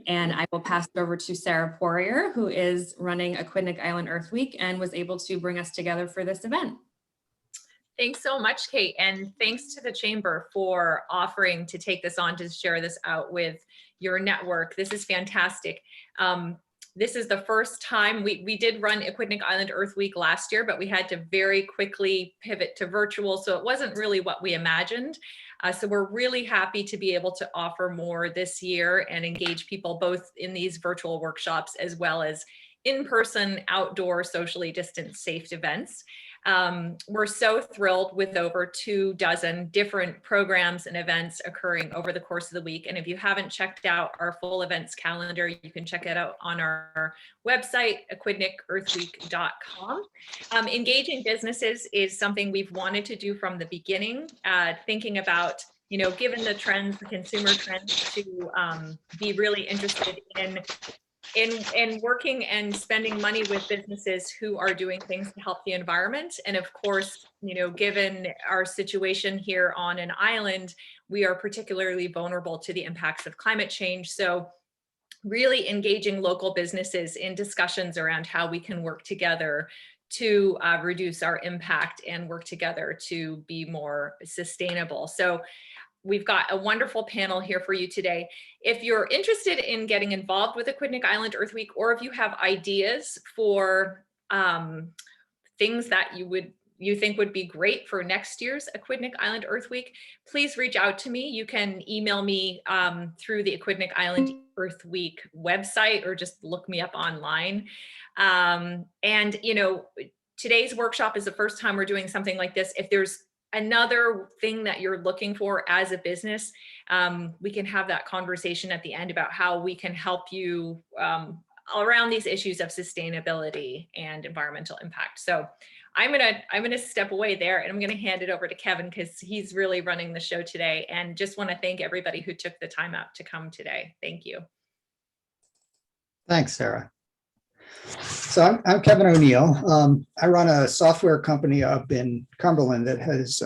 And I will pass it over to Sarah Poirier, who is running Aquidneck Island Earth Week and was able to bring us together for this event. Thanks so much, Kate. And thanks to the Chamber for offering to take this on to share this out with your network. This is fantastic. This is the first time we did run Aquidneck Island Earth Week last year, but we had to very quickly pivot to virtual. So it wasn't really what we imagined. So we're really happy to be able to offer more this year and engage people both in these virtual workshops as well as in-person, outdoor, socially distanced, safe events. We're so thrilled with over 24 different programs and events occurring over the course of the week. And if you haven't checked out our full events calendar, you can check it out on our website, aquidneckearthweek.com. Engaging businesses is something we've wanted to do from the beginning, thinking about, you know, given the trends, the consumer trends, to be really interested in working and spending money with businesses who are doing things to help the environment. And of course, you know, given our situation here on an island, we are particularly vulnerable to the impacts of climate change. So really engaging local businesses in discussions around how we can work together to reduce our impact and work together to be more sustainable. So we've got a wonderful panel here for you today. If you're interested in getting involved with Aquidneck Island Earth Week, or if you have ideas for things that you think would be great for next year's Aquidneck Island Earth Week, please reach out to me. You can email me through the Aquidneck Island Earth Week website, or just look me up online. And you know, today's workshop is the first time we're doing something like this. If there's another thing that you're looking for as a business, we can have that conversation at the end about how we can help you around these issues of sustainability and environmental impact. So I'm gonna step away there, and I'm gonna hand it over to Kevin, because he's really running the show today, and just want to thank everybody who took the time out to come today. Thank you. Thanks, Sarah. So I'm Kevin O'Neill. I run a software company up in Cumberland that has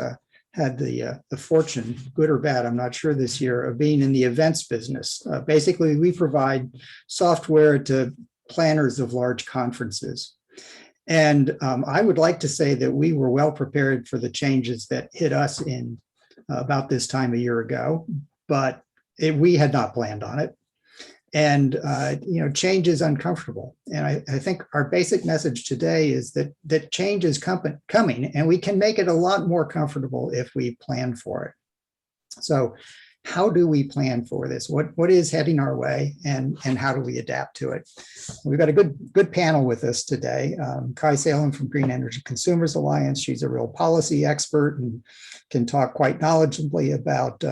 had the fortune, good or bad, I'm not sure this year, of being in the events business. Basically, we provide software to planners of large conferences. And I would like to say that we were well prepared for the changes that hit us in about this time a year ago, but we had not planned on it. And you know, change is uncomfortable. And I think our basic message today is that change is coming, and we can make it a lot more comfortable if we plan for it. So how do we plan for this? What is heading our way, and how do we adapt to it? We've got a good panel with us today. Kai Salem from Green Energy Consumers Alliance. She's a real policy expert and can talk quite knowledgeably about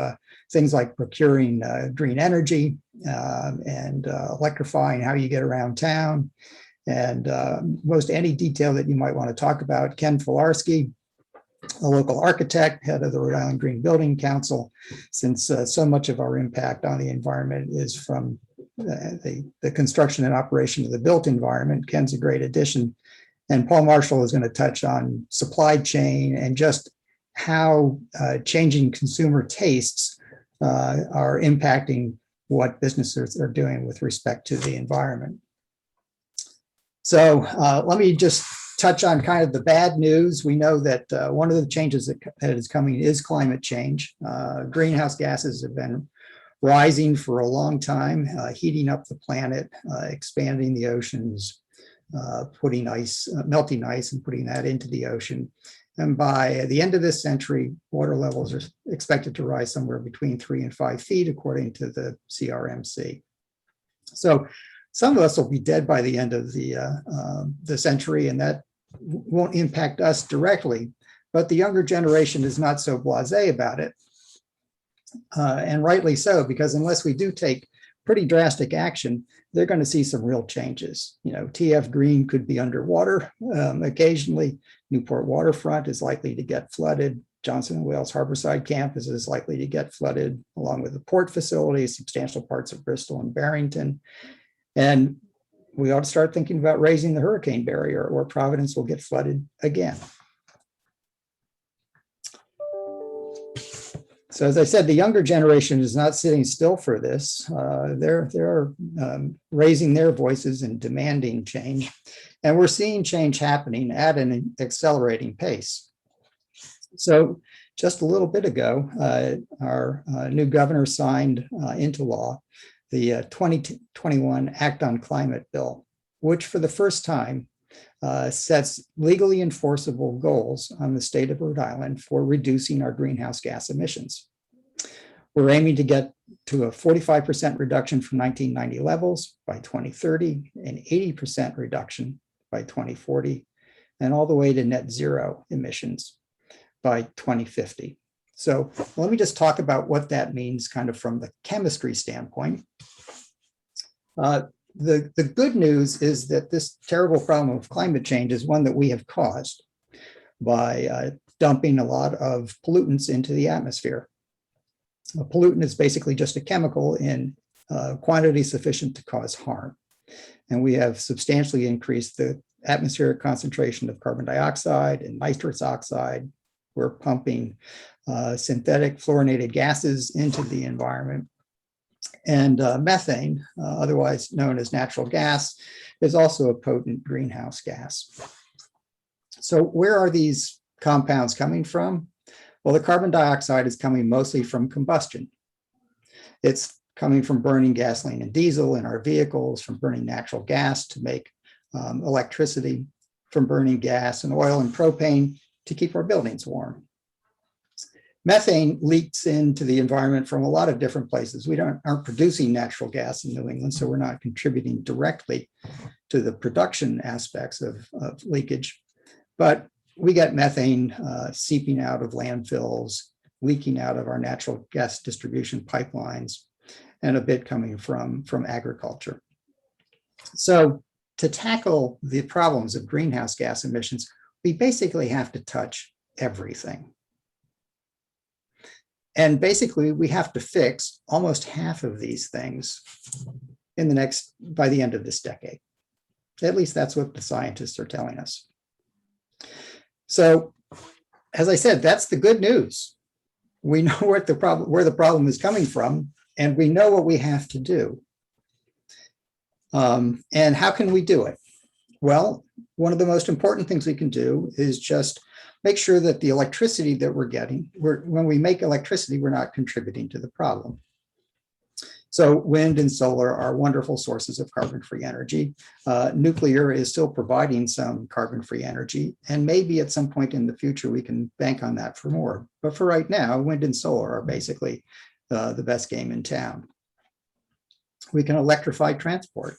things like procuring green energy and electrifying how you get around town, and most any detail that you might want to talk about. Ken Filarski, a local architect, head of the Rhode Island Green Building Council, since so much of our impact on the environment is from the construction and operation of the built environment. Ken's a great addition. And Paul Marshall is going to touch on supply chain and just how changing consumer tastes are impacting what businesses are doing with respect to the environment. So let me just touch on kind of the bad news. We know that one of the changes that is coming is climate change. Greenhouse gases have been rising for a long time, heating up the planet, expanding the oceans, putting ice, melting ice and putting that into the ocean. And by the end of this century, water levels are expected to rise somewhere between 3 and 5 feet, according to the CRMC. So some of us will be dead by the end of the century, and that won't impact us directly. But the younger generation is not so blasé about it, and rightly so, because unless we do take pretty drastic action, they're going to see some real changes. You know, TF Green could be underwater occasionally. Newport Waterfront is likely to get flooded. Johnson & Wales Harborside Campus is likely to get flooded, along with the port facilities, substantial parts of Bristol and Barrington. And we ought to start thinking about raising the hurricane barrier, or Providence will get flooded again. So as I said, the younger generation is not sitting still for this. They're raising their voices and demanding change. And we're seeing change happening at an accelerating pace. So just a little bit ago, our new governor signed into law the 2021 Act on Climate bill, which for the first time sets legally enforceable goals on the state of Rhode Island for reducing our greenhouse gas emissions. We're aiming to get to a 45% reduction from 1990 levels by 2030, an 80% reduction by 2040, and all the way to net zero emissions by 2050. So let me just talk about what that means kind of from the chemistry standpoint. The good news is that this terrible problem of climate change is one that we have caused by dumping a lot of pollutants into the atmosphere. A pollutant is basically just a chemical in quantity sufficient to cause harm. And we have substantially increased the atmospheric concentration of carbon dioxide and nitrous oxide. We're pumping synthetic fluorinated gases into the environment. And methane, otherwise known as natural gas, is also a potent greenhouse gas. So where are these compounds coming from? Well, the carbon dioxide is coming mostly from combustion. It's coming from burning gasoline and diesel in our vehicles, from burning natural gas to make electricity, from burning gas and oil and propane to keep our buildings warm. Methane leaks into the environment from a lot of different places. We aren't producing natural gas in New England, so we're not contributing directly to the production aspects of leakage. But we get methane seeping out of landfills, leaking out of our natural gas distribution pipelines, and a bit coming from agriculture. So to tackle the problems of greenhouse gas emissions, we basically have to touch everything. And basically, we have to fix almost half of these things by the end of this decade. At least that's what the scientists are telling us. So, as I said, that's the good news. We know where the problem is coming from, and we know what we have to do. And how can we do it? Well, one of the most important things we can do is just make sure that the electricity that we're getting, when we make electricity, we're not contributing to the problem. So wind and solar are wonderful sources of carbon-free energy. Nuclear is still providing some carbon-free energy, and maybe at some point in the future, we can bank on that for more. But for right now, wind and solar are basically the best game in town. We can electrify transport.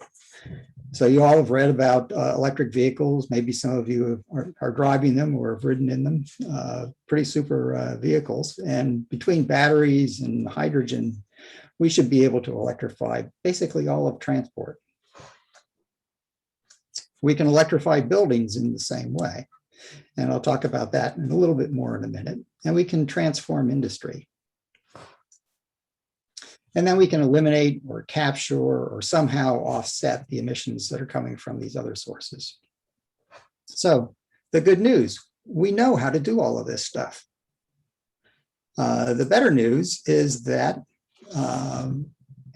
So you all have read about electric vehicles. Maybe some of you are driving them or have ridden in them. Pretty super vehicles. And between batteries and hydrogen, we should be able to electrify basically all of transport. We can electrify buildings in the same way. And I'll talk about that in a little bit more in a minute. And we can transform industry. And then we can eliminate or capture or somehow offset the emissions that are coming from these other sources. So the good news, we know how to do all of this stuff. The better news is that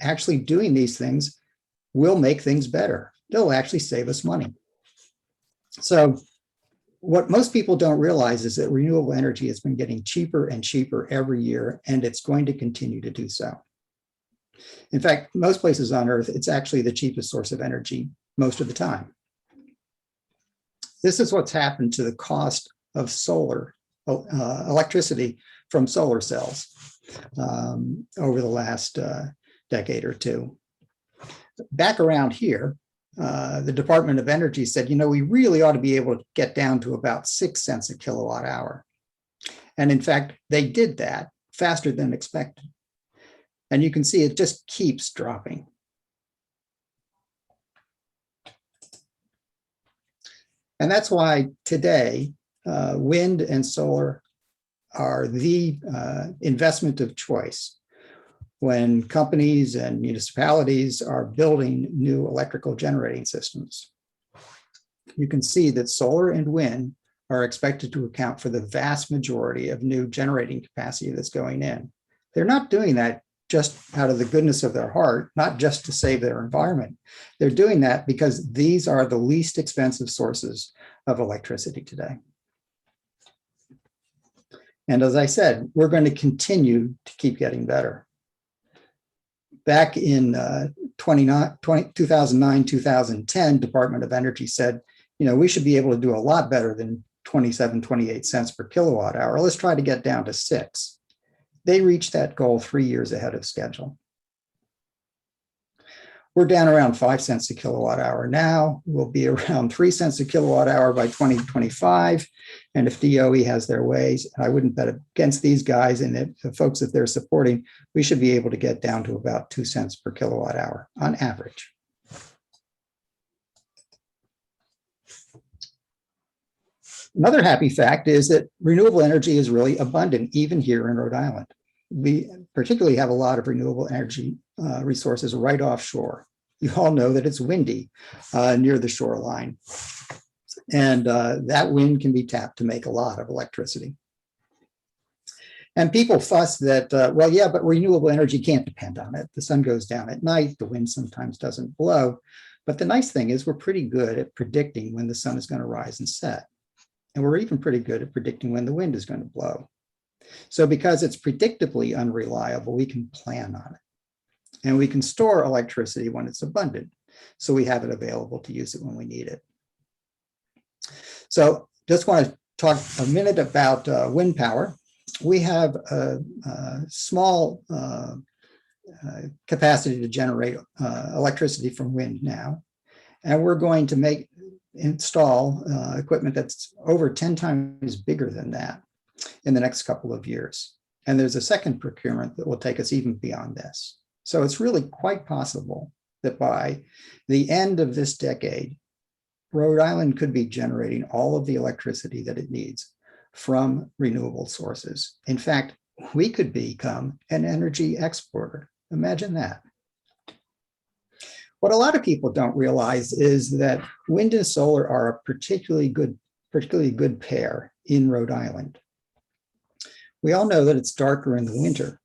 actually doing these things will make things better. They'll actually save us money. So what most people don't realize is that renewable energy has been getting cheaper and cheaper every year, and it's going to continue to do so. In fact, most places on Earth, it's actually the cheapest source of energy most of the time. This is what's happened to the cost of solar electricity from solar cells over the last decade or two. Back around here, the Department of Energy said, you know, we really ought to be able to get down to about 6 cents a kilowatt hour. And in fact, they did that faster than expected. And you can see it just keeps dropping. And that's why today, wind and solar are the investment of choice when companies and municipalities are building new electrical generating systems. You can see that solar and wind are expected to account for the vast majority of new generating capacity that's going in. they're not doing that just out of the goodness of their heart, not just to save their environment. They're doing that because these are the least expensive sources of electricity today. And as I said, we're going to continue to keep getting better. Back in 2009, 2010, Department of Energy said, we should be able to do a lot better than 27, 28 cents per kilowatt hour. Let's try to get down to 6. They reached that goal 3 years ahead of schedule. We're down around 5 cents a kilowatt hour now. We'll be around 3 cents a kilowatt hour by 2025. And if DOE has their ways, I wouldn't bet against these guys and the folks that they're supporting, we should be able to get down to about 2 cents per kilowatt hour on average. Another happy fact is that renewable energy is really abundant even here in Rhode Island. We particularly have a lot of renewable energy resources right offshore. You all know that it's windy near the shoreline. And that wind can be tapped to make a lot of electricity. And people fuss that, well, yeah, but renewable energy can't depend on it. The sun goes down at night, the wind sometimes doesn't blow. But the nice thing is we're pretty good at predicting when the sun is going to rise and set. And we're even pretty good at predicting when the wind is going to blow. So because it's predictably unreliable, we can plan on it. And we can store electricity when it's abundant. So we have it available to use it when we need it. So just want to talk a minute about wind power. We have a small capacity to generate electricity from wind now. And we're going to install equipment that's over 10 times bigger than that in the next couple of years. And there's a second procurement that will take us even beyond this. So it's really quite possible that by the end of this decade, Rhode Island could be generating all of the electricity that it needs from renewable sources. In fact, we could become an energy exporter. Imagine that. What a lot of people don't realize is that wind and solar are a particularly good pair in Rhode Island. We all know that it's darker in the winter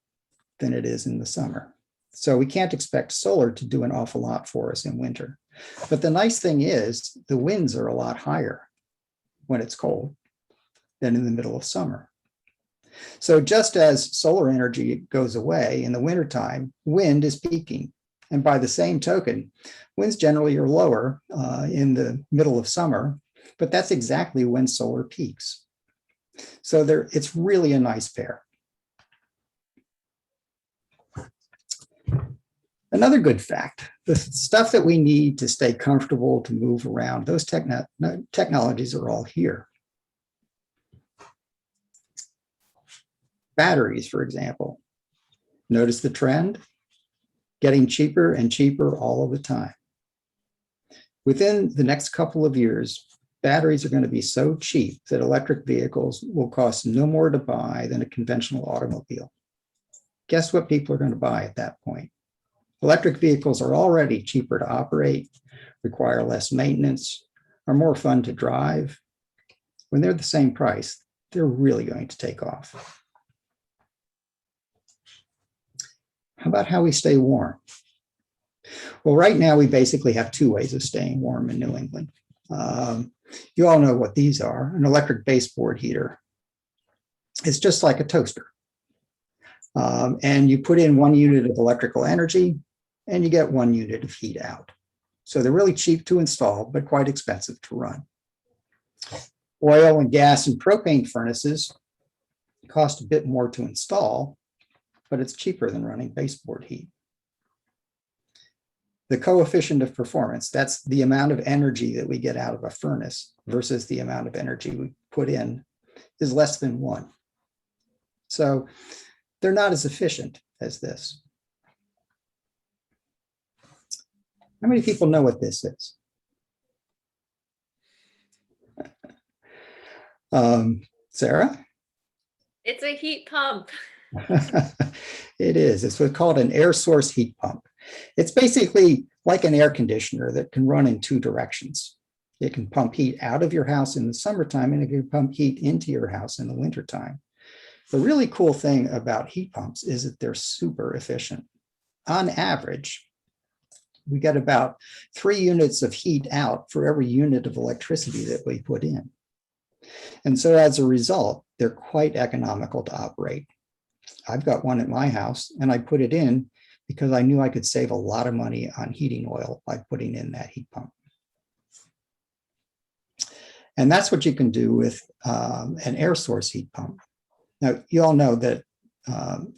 than it is in the summer. So we can't expect solar to do an awful lot for us in winter. But the nice thing is the winds are a lot higher when it's cold than in the middle of summer. So just as solar energy goes away in the wintertime, wind is peaking. And by the same token, winds generally are lower in the middle of summer, but that's exactly when solar peaks. So it's really a nice pair. Another good fact, the stuff that we need to stay comfortable, to move around, those technologies are all here. Batteries, for example. Notice the trend? Getting cheaper and cheaper all of the time. Within the next couple of years, batteries are going to be so cheap that electric vehicles will cost no more to buy than a conventional automobile. Guess what people are going to buy at that point? Electric vehicles are already cheaper to operate, require less maintenance, are more fun to drive. When they're the same price, they're really going to take off. How about how we stay warm? Well, right now we basically have two ways of staying warm in New England. You all know what these are. An electric baseboard heater. It's just like a toaster. And you put in 1 unit of electrical energy and you get 1 unit of heat out. So they're really cheap to install, but quite expensive to run. Oil and gas and propane furnaces cost a bit more to install, but it's cheaper than running baseboard heat. The coefficient of performance, that's the amount of energy that we get out of a furnace versus the amount of energy we put in, is less than 1. So they're not as efficient as this. How many people know what this is? Sarah? It's a heat pump. It is. It's what's called an air source heat pump. It's basically like an air conditioner that can run in 2 directions. It can pump heat out of your house in the summertime, and it can pump heat into your house in the wintertime. The really cool thing about heat pumps is that they're super efficient. On average, we get about 3 units of heat out for every unit of electricity that we put in. And so as a result, they're quite economical to operate. I've got one at my house, and I put it in because I knew I could save a lot of money on heating oil by putting in that heat pump. And that's what you can do with an air source heat pump. Now, you all know that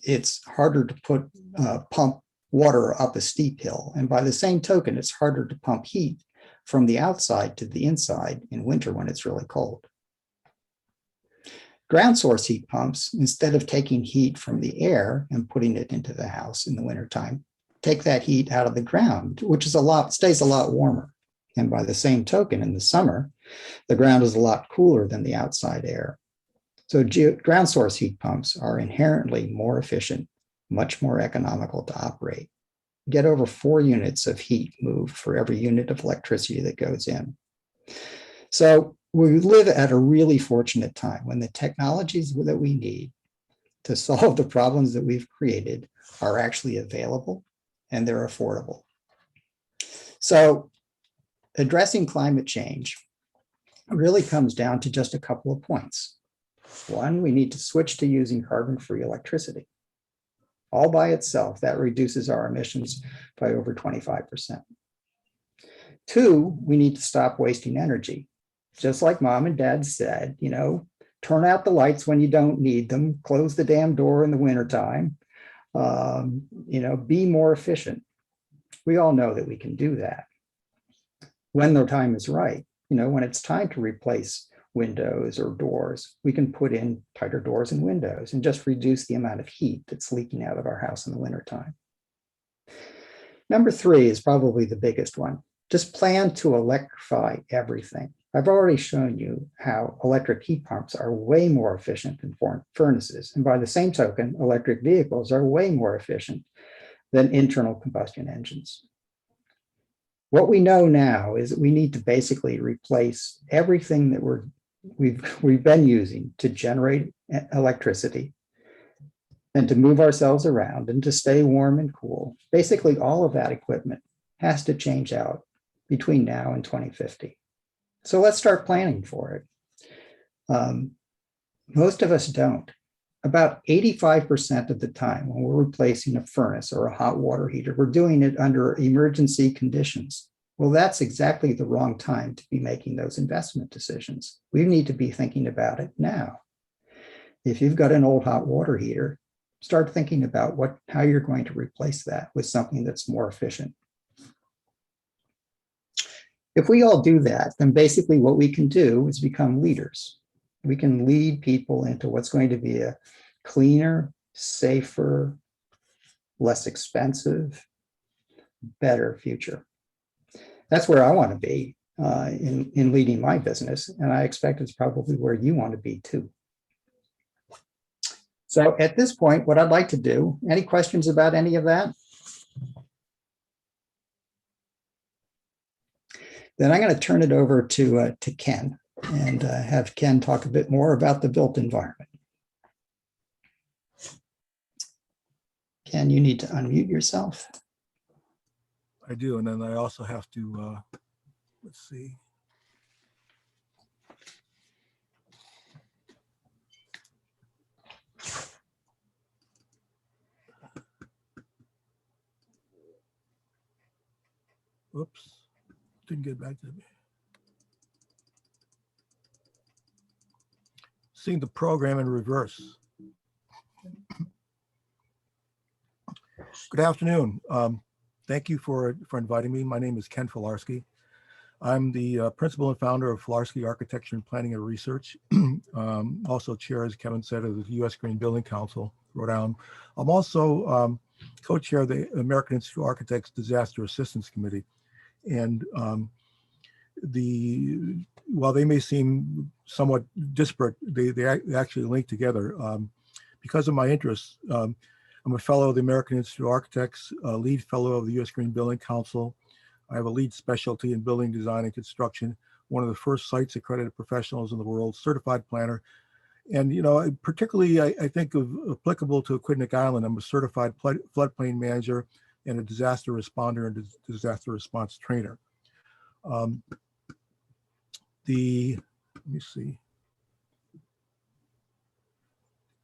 it's harder to pump water up a steep hill. And by the same token, it's harder to pump heat from the outside to the inside in winter when it's really cold. Ground source heat pumps, instead of taking heat from the air and putting it into the house in the wintertime, take that heat out of the ground, which is stays a lot warmer. And by the same token, in the summer, the ground is a lot cooler than the outside air. So ground source heat pumps are inherently more efficient, much more economical to operate. Get over 4 units of heat moved for every unit of electricity that goes in. So we live at a really fortunate time when the technologies that we need to solve the problems that we've created are actually available and they're affordable. So addressing climate change really comes down to just a couple of points. One, we need to switch to using carbon-free electricity. All by itself, that reduces our emissions by over 25%. 2, we need to stop wasting energy. Just like mom and dad said, turn out the lights when you don't need them, close the damn door in the wintertime, be more efficient. We all know that we can do that when the time is right. When it's time to replace windows or doors, we can put in tighter doors and windows and just reduce the amount of heat that's leaking out of our house in the wintertime. Number 3 is probably the biggest one. Just plan to electrify everything. I've already shown you how electric heat pumps are way more efficient than furnaces. And by the same token, electric vehicles are way more efficient than internal combustion engines. What we know now is that we need to basically replace everything that we've been using to generate electricity and to move ourselves around and to stay warm and cool. Basically, all of that equipment has to change out between now and 2050. So let's start planning for it. Most of us don't. About 85% of the time when we're replacing a furnace or a hot water heater, we're doing it under emergency conditions. Well, that's exactly the wrong time to be making those investment decisions. We need to be thinking about it now. If you've got an old hot water heater, start thinking about how you're going to replace that with something that's more efficient. If we all do that, then basically what we can do is become leaders. We can lead people into what's going to be a cleaner, safer, less expensive, better future. That's where I want to be in leading my business, and I expect it's probably where you want to be too. So at this point, what I'd like to do, any questions about any of that? Then I'm going to turn it over to Ken and have Ken talk a bit more about the built environment. Ken, you need to unmute yourself. I do, and then I also have to, let's see. Oops, didn't get back to me. Seeing the program in reverse. Good afternoon. Thank you for inviting me. My name is Ken Filarski. I'm the principal and founder of Filarski Architecture and Planning and Research. Also chair, as Kevin said, of the U.S. Green Building Council, Rhode Island. I'm also co-chair of the American Institute of Architects Disaster Assistance Committee. And while they may seem somewhat disparate, they actually link together. Because of my interests, I'm a fellow of the American Institute of Architects, a lead fellow of the U.S. Green Building Council. I have a lead specialty in building design and construction, one of the first sites accredited professionals in the world, certified planner, And, you know, particularly I think of applicable to Aquidneck Island. I'm a certified floodplain manager and a disaster responder and disaster response trainer. Let me see.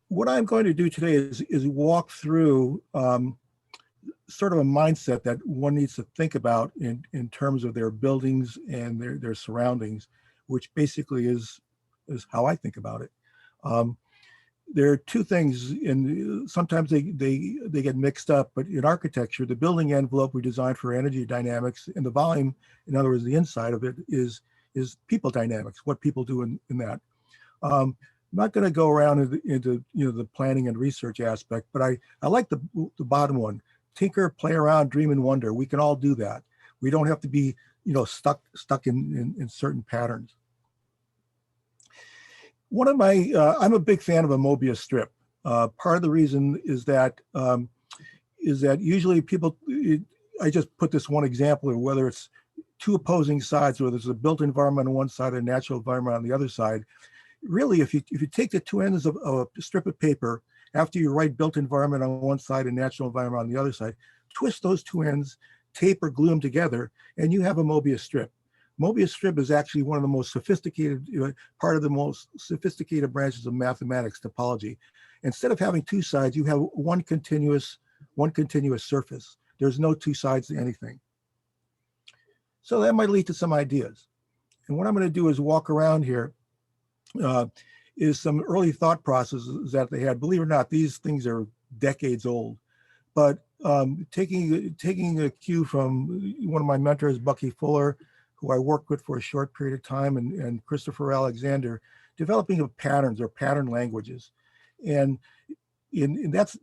What I'm going to do today is walk through sort of a mindset that one needs to think about in terms of their buildings and their surroundings, which basically is how I think about it. There are two things, and sometimes they get mixed up, but in architecture, the building envelope we designed for energy dynamics, and the volume, in other words, the inside of it is people dynamics, what people do in that. I'm not going to go around into you know, the planning and research aspect, but I like the bottom one. Tinker, play around, dream and wonder. We can all do that. We don't have to be, you know, stuck in certain patterns. One of my, I'm a big fan of a Mobius strip. Part of the reason is that usually people, I just put this one example of whether it's two opposing sides, whether it's a built environment on one side and a natural environment on the other side. Really, if you take the two ends of a strip of paper, after you write built environment on one side and natural environment on the other side, twist those two ends, tape or glue them together, and you have a Mobius strip. Mobius strip is actually one of the most sophisticated, part of the most sophisticated branches of mathematics, topology. Instead of having two sides, you have one continuous surface. There's no two sides to anything. So that might lead to some ideas. And what I'm going to do is walk around here. Is some early thought processes that they had. Believe it or not, these things are decades old. But taking a cue from one of my mentors, Bucky Fuller, who I worked with for a short period of time, and Christopher Alexander, developing of patterns or pattern languages. And that's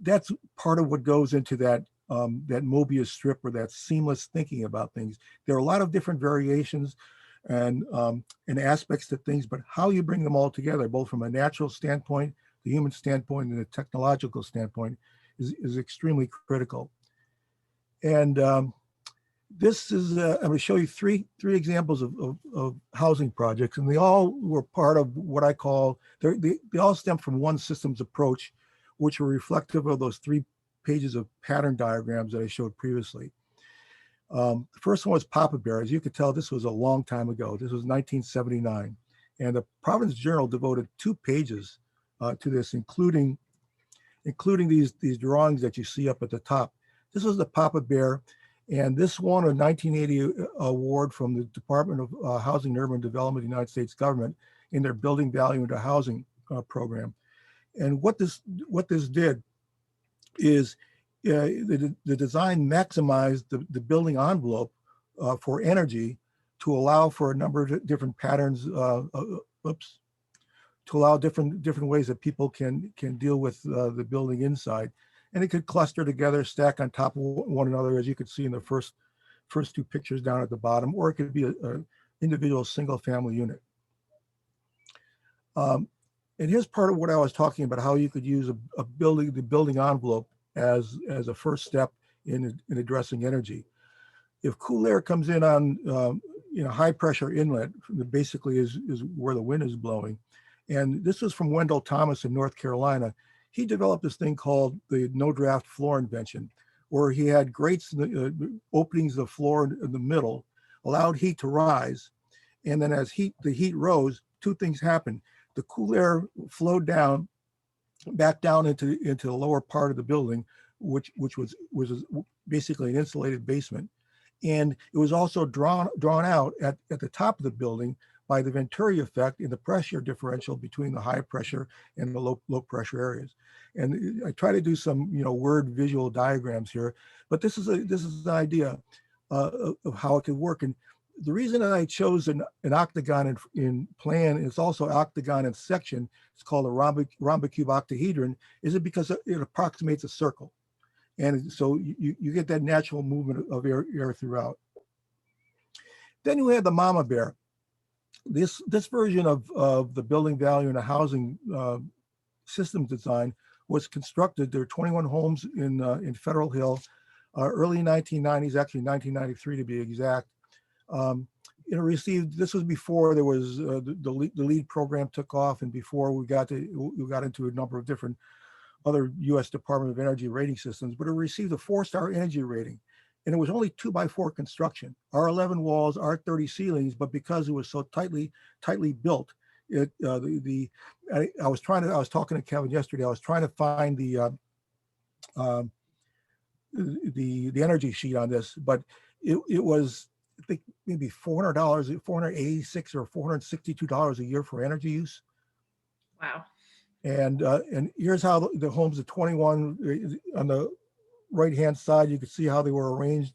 part of what goes into that Mobius strip, or that seamless thinking about things. There are a lot of different variations and aspects to things, but how you bring them all together, both from a natural standpoint, the human standpoint, and a technological standpoint, is extremely critical. And this is, I'm going to show you three examples of housing projects, and they all were part of what I call, they all stem from one systems approach, which were reflective of those 3 pages of pattern diagrams that I showed previously. The first one was Papa Bear. As you could tell, this was a long time ago. This was 1979. And the Providence Journal devoted 2 pages to this, including these drawings that you see up at the top. This was the Papa Bear. And this won a 1980 award from the Department of Housing and Urban Development of the United States government in their Building Value into Housing program. And what this did is the design maximized the building envelope for energy to allow for a number of different patterns, to allow different ways that people can deal with the building inside. And it could cluster together, stack on top of one another, as you could see in the first 2 pictures down at the bottom, or it could be an individual single family unit. And here's part of what I was talking about, how you could use the building envelope as a first step in addressing energy. If cool air comes in on high pressure inlet, basically is where the wind is blowing. And this was from Wendell Thomas in North Carolina. He developed this thing called the no draft floor invention, where he had grates, openings of the floor in the middle, allowed heat to rise. And then as the heat rose, 2 things happened. The cool air flowed back down into the lower part of the building, which was basically an insulated basement. And it was also drawn out at the top of the building by the Venturi effect in the pressure differential between the high pressure and the low pressure areas. And I try to do some word visual diagrams here, but this is an idea of how it could work. And the reason I chose an octagon in plan, and it's also octagon in section, it's called a rhombicube octahedron, is it because it approximates a circle. And so you get that natural movement of air throughout. Then you have the mama bear. This version of the building value in a housing systems design was constructed. There are 21 homes in Federal Hill, early 1990s, actually 1993 to be exact. received, this was before there was the LEED program took off, and before we got into a number of different other U.S. Department of Energy rating systems, but it received a 4-star energy rating. And it was only 2x4 construction, R11 walls, R30 ceilings, but because it was so tightly built, I was talking to Kevin yesterday. I was trying to find the energy sheet on this, but it was, I think, maybe $400, $486 or $462 a year for energy use. Wow. And here's how the homes at 21 on the right-hand side, you can see how they were arranged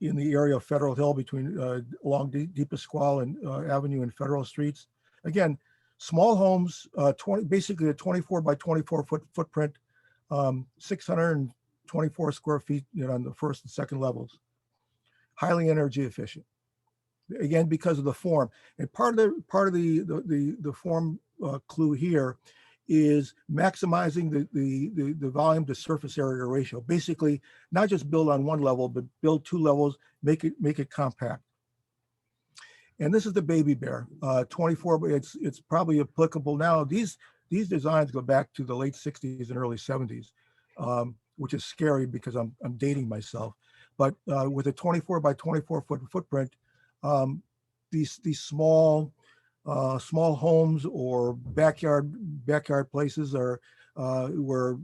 in the area of Federal Hill between along Deepasquale and Avenue and Federal Streets. Again, small homes, basically a 24 by 24 foot footprint, 624 square feet, on the first and second levels. Highly energy efficient. Again, because of the form. And part of the form clue here is maximizing the volume to surface area ratio. Basically, not just build on one level, but build 2 levels, make it compact. And this is the Baby Bear, 24, but it's probably applicable now. These designs go back to the late 60s and early 70s, which is scary because I'm dating myself. But with a 24 by 24 foot footprint, these small homes or backyard places are where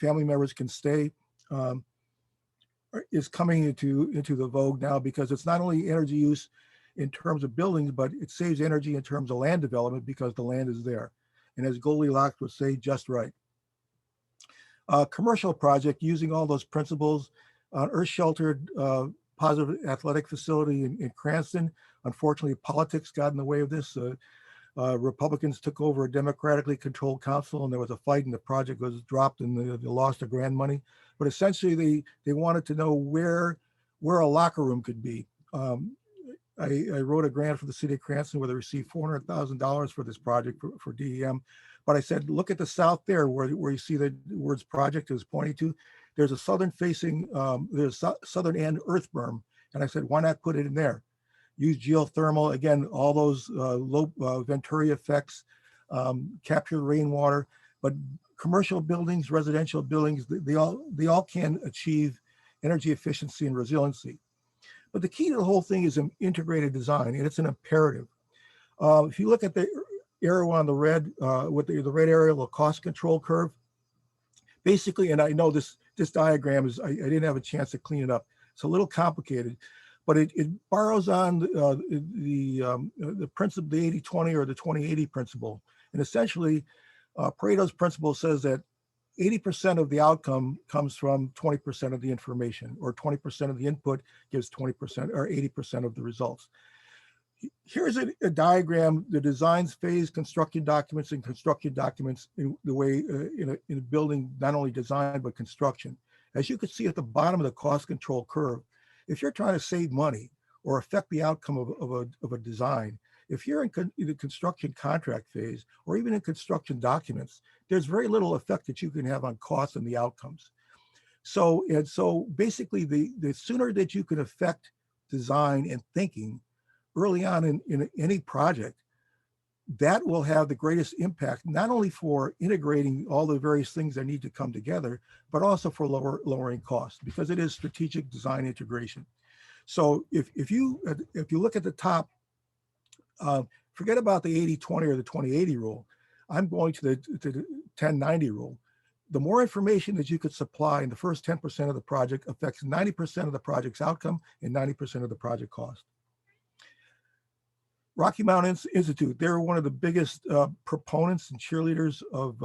family members can stay is coming into the vogue now, because it's not only energy use in terms of buildings, but it saves energy in terms of land development because the land is there. And as Goldilocks would say, just right. Commercial project using all those principles, earth sheltered positive athletic facility in Cranston. Unfortunately, politics got in the way of this. Republicans took over a democratically controlled council, and there was a fight, and the project was dropped, and they lost the grant money. But essentially, they wanted to know where a locker room could be. I wrote a grant for the city of Cranston where they received $400,000 for this project for DEM. But I said, look at the south there where you see the words project is pointing to. There's a southern facing, there's southern end earth berm. And I said, why not put it in there? Use geothermal, again, all those low Venturi effects, capture rainwater, but commercial buildings, residential buildings, they all can achieve energy efficiency and resiliency. But the key to the whole thing is an integrated design, and it's an imperative. If you look at the arrow on the red, with the red arrow, the cost control curve, basically, and I know this diagram is, I didn't have a chance to clean it up. It's a little complicated, but it borrows on the principle, the 80-20 or the 20-80 principle. And essentially, Pareto's principle says that 80% of the outcome comes from 20% of the information, or 20% of the input gives 20% or 80% of the results. Here's a diagram, the designs phase, construction documents, and construction documents in the way in a building, not only design, but construction. As you can see at the bottom of the cost control curve, if you're trying to save money or affect the outcome of a design, if you're in the construction contract phase or even in construction documents, there's very little effect that you can have on costs and the outcomes. So basically, the sooner that you can affect design and thinking early on in any project, that will have the greatest impact, not only for integrating all the various things that need to come together, but also for lowering costs, because it is strategic design integration. So if you look at the top, forget about the 80-20 or the 20-80 rule. I'm going to the 10-90 rule. The more information that you could supply in the first 10% of the project affects 90% of the project's outcome and 90% of the project cost. Rocky Mountain Institute, they're one of the biggest proponents and cheerleaders of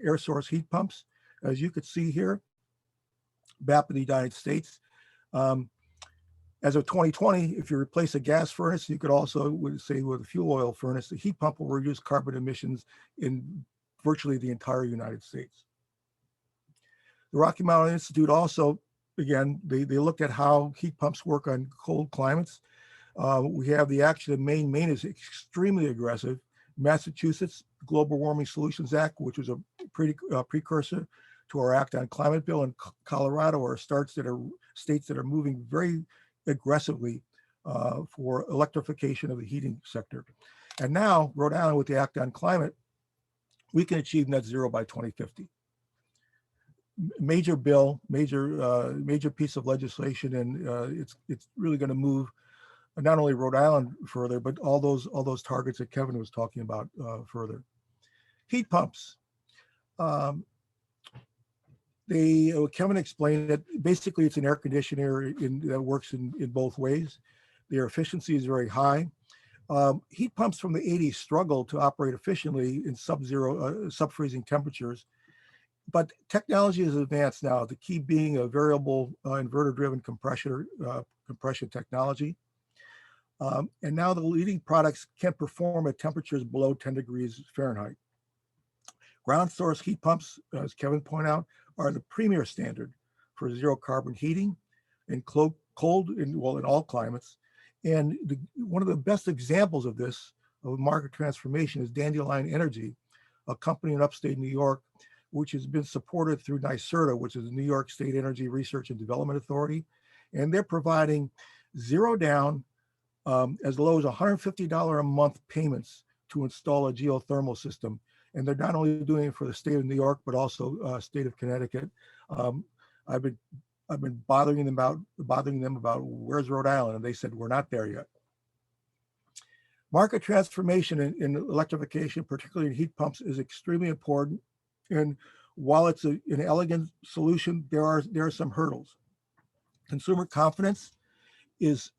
air source heat pumps. As you could see here, BAP in the United States. As of 2020, if you replace a gas furnace, you could also say with a fuel oil furnace, the heat pump will reduce carbon emissions in virtually the entire United States. The Rocky Mountain Institute also, again, they looked at how heat pumps work on cold climates. We have the action of Maine. Maine is extremely aggressive. Massachusetts, Global Warming Solutions Act, which was a precursor to our Act on Climate Bill, and Colorado are states that are moving very aggressively for electrification of the heating sector. And now Rhode Island, with the Act on Climate, we can achieve net zero by 2050. Major bill, major piece of legislation, and it's really going to move not only Rhode Island further, but all those targets that Kevin was talking about further. Heat pumps. Kevin explained that basically it's an air conditioner that works in both ways. Their efficiency is very high. Heat pumps from the 80s struggled to operate efficiently in sub-freezing temperatures, but technology has advanced now, the key being a variable inverter-driven compression technology. And now the leading products can perform at temperatures below 10 degrees Fahrenheit. Ground source heat pumps, as Kevin pointed out, are the premier standard for zero carbon heating in cold in all climates. And one of the best examples of this, of market transformation, is Dandelion Energy, a company in upstate New York, which has been supported through NYSERDA, which is the New York State Energy Research and Development Authority. And they're providing zero down, as low as $150 a month payments to install a geothermal system. And they're not only doing it for the state of New York, but also state of Connecticut. I've been bothering them about where's Rhode Island, and they said we're not there yet. Market transformation in electrification, particularly in heat pumps, is extremely important. And while it's an elegant solution, there are some hurdles. Consumer confidence is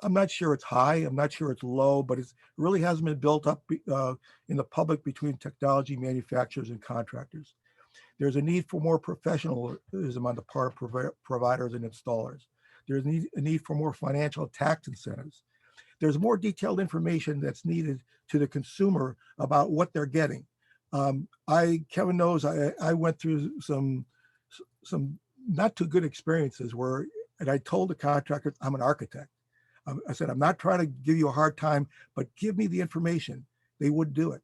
I'm not sure it's high, I'm not sure it's low, but it really hasn't been built up in the public between technology manufacturers and contractors. There's a need for more professionalism on the part of providers and installers. There's a need for more financial tax incentives. There's more detailed information that's needed to the consumer about what they're getting. Kevin knows I went through some not too good experiences and I told the contractor, I'm an architect. I said, I'm not trying to give you a hard time, but give me the information. They wouldn't do it.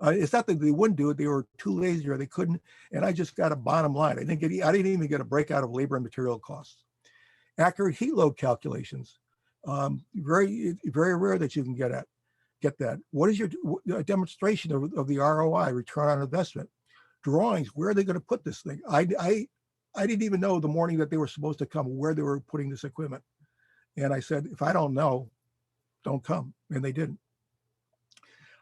It's not that they wouldn't do it. They were too lazy or they couldn't. And I just got a bottom line. I didn't even get a breakout of labor and material costs. Accurate heat load calculations. Very, very rare that you can get that. What is your demonstration of the ROI, return on investment? Drawings, where are they going to put this thing? I didn't even know the morning that they were supposed to come where they were putting this equipment. And I said, if I don't know, don't come. And they didn't.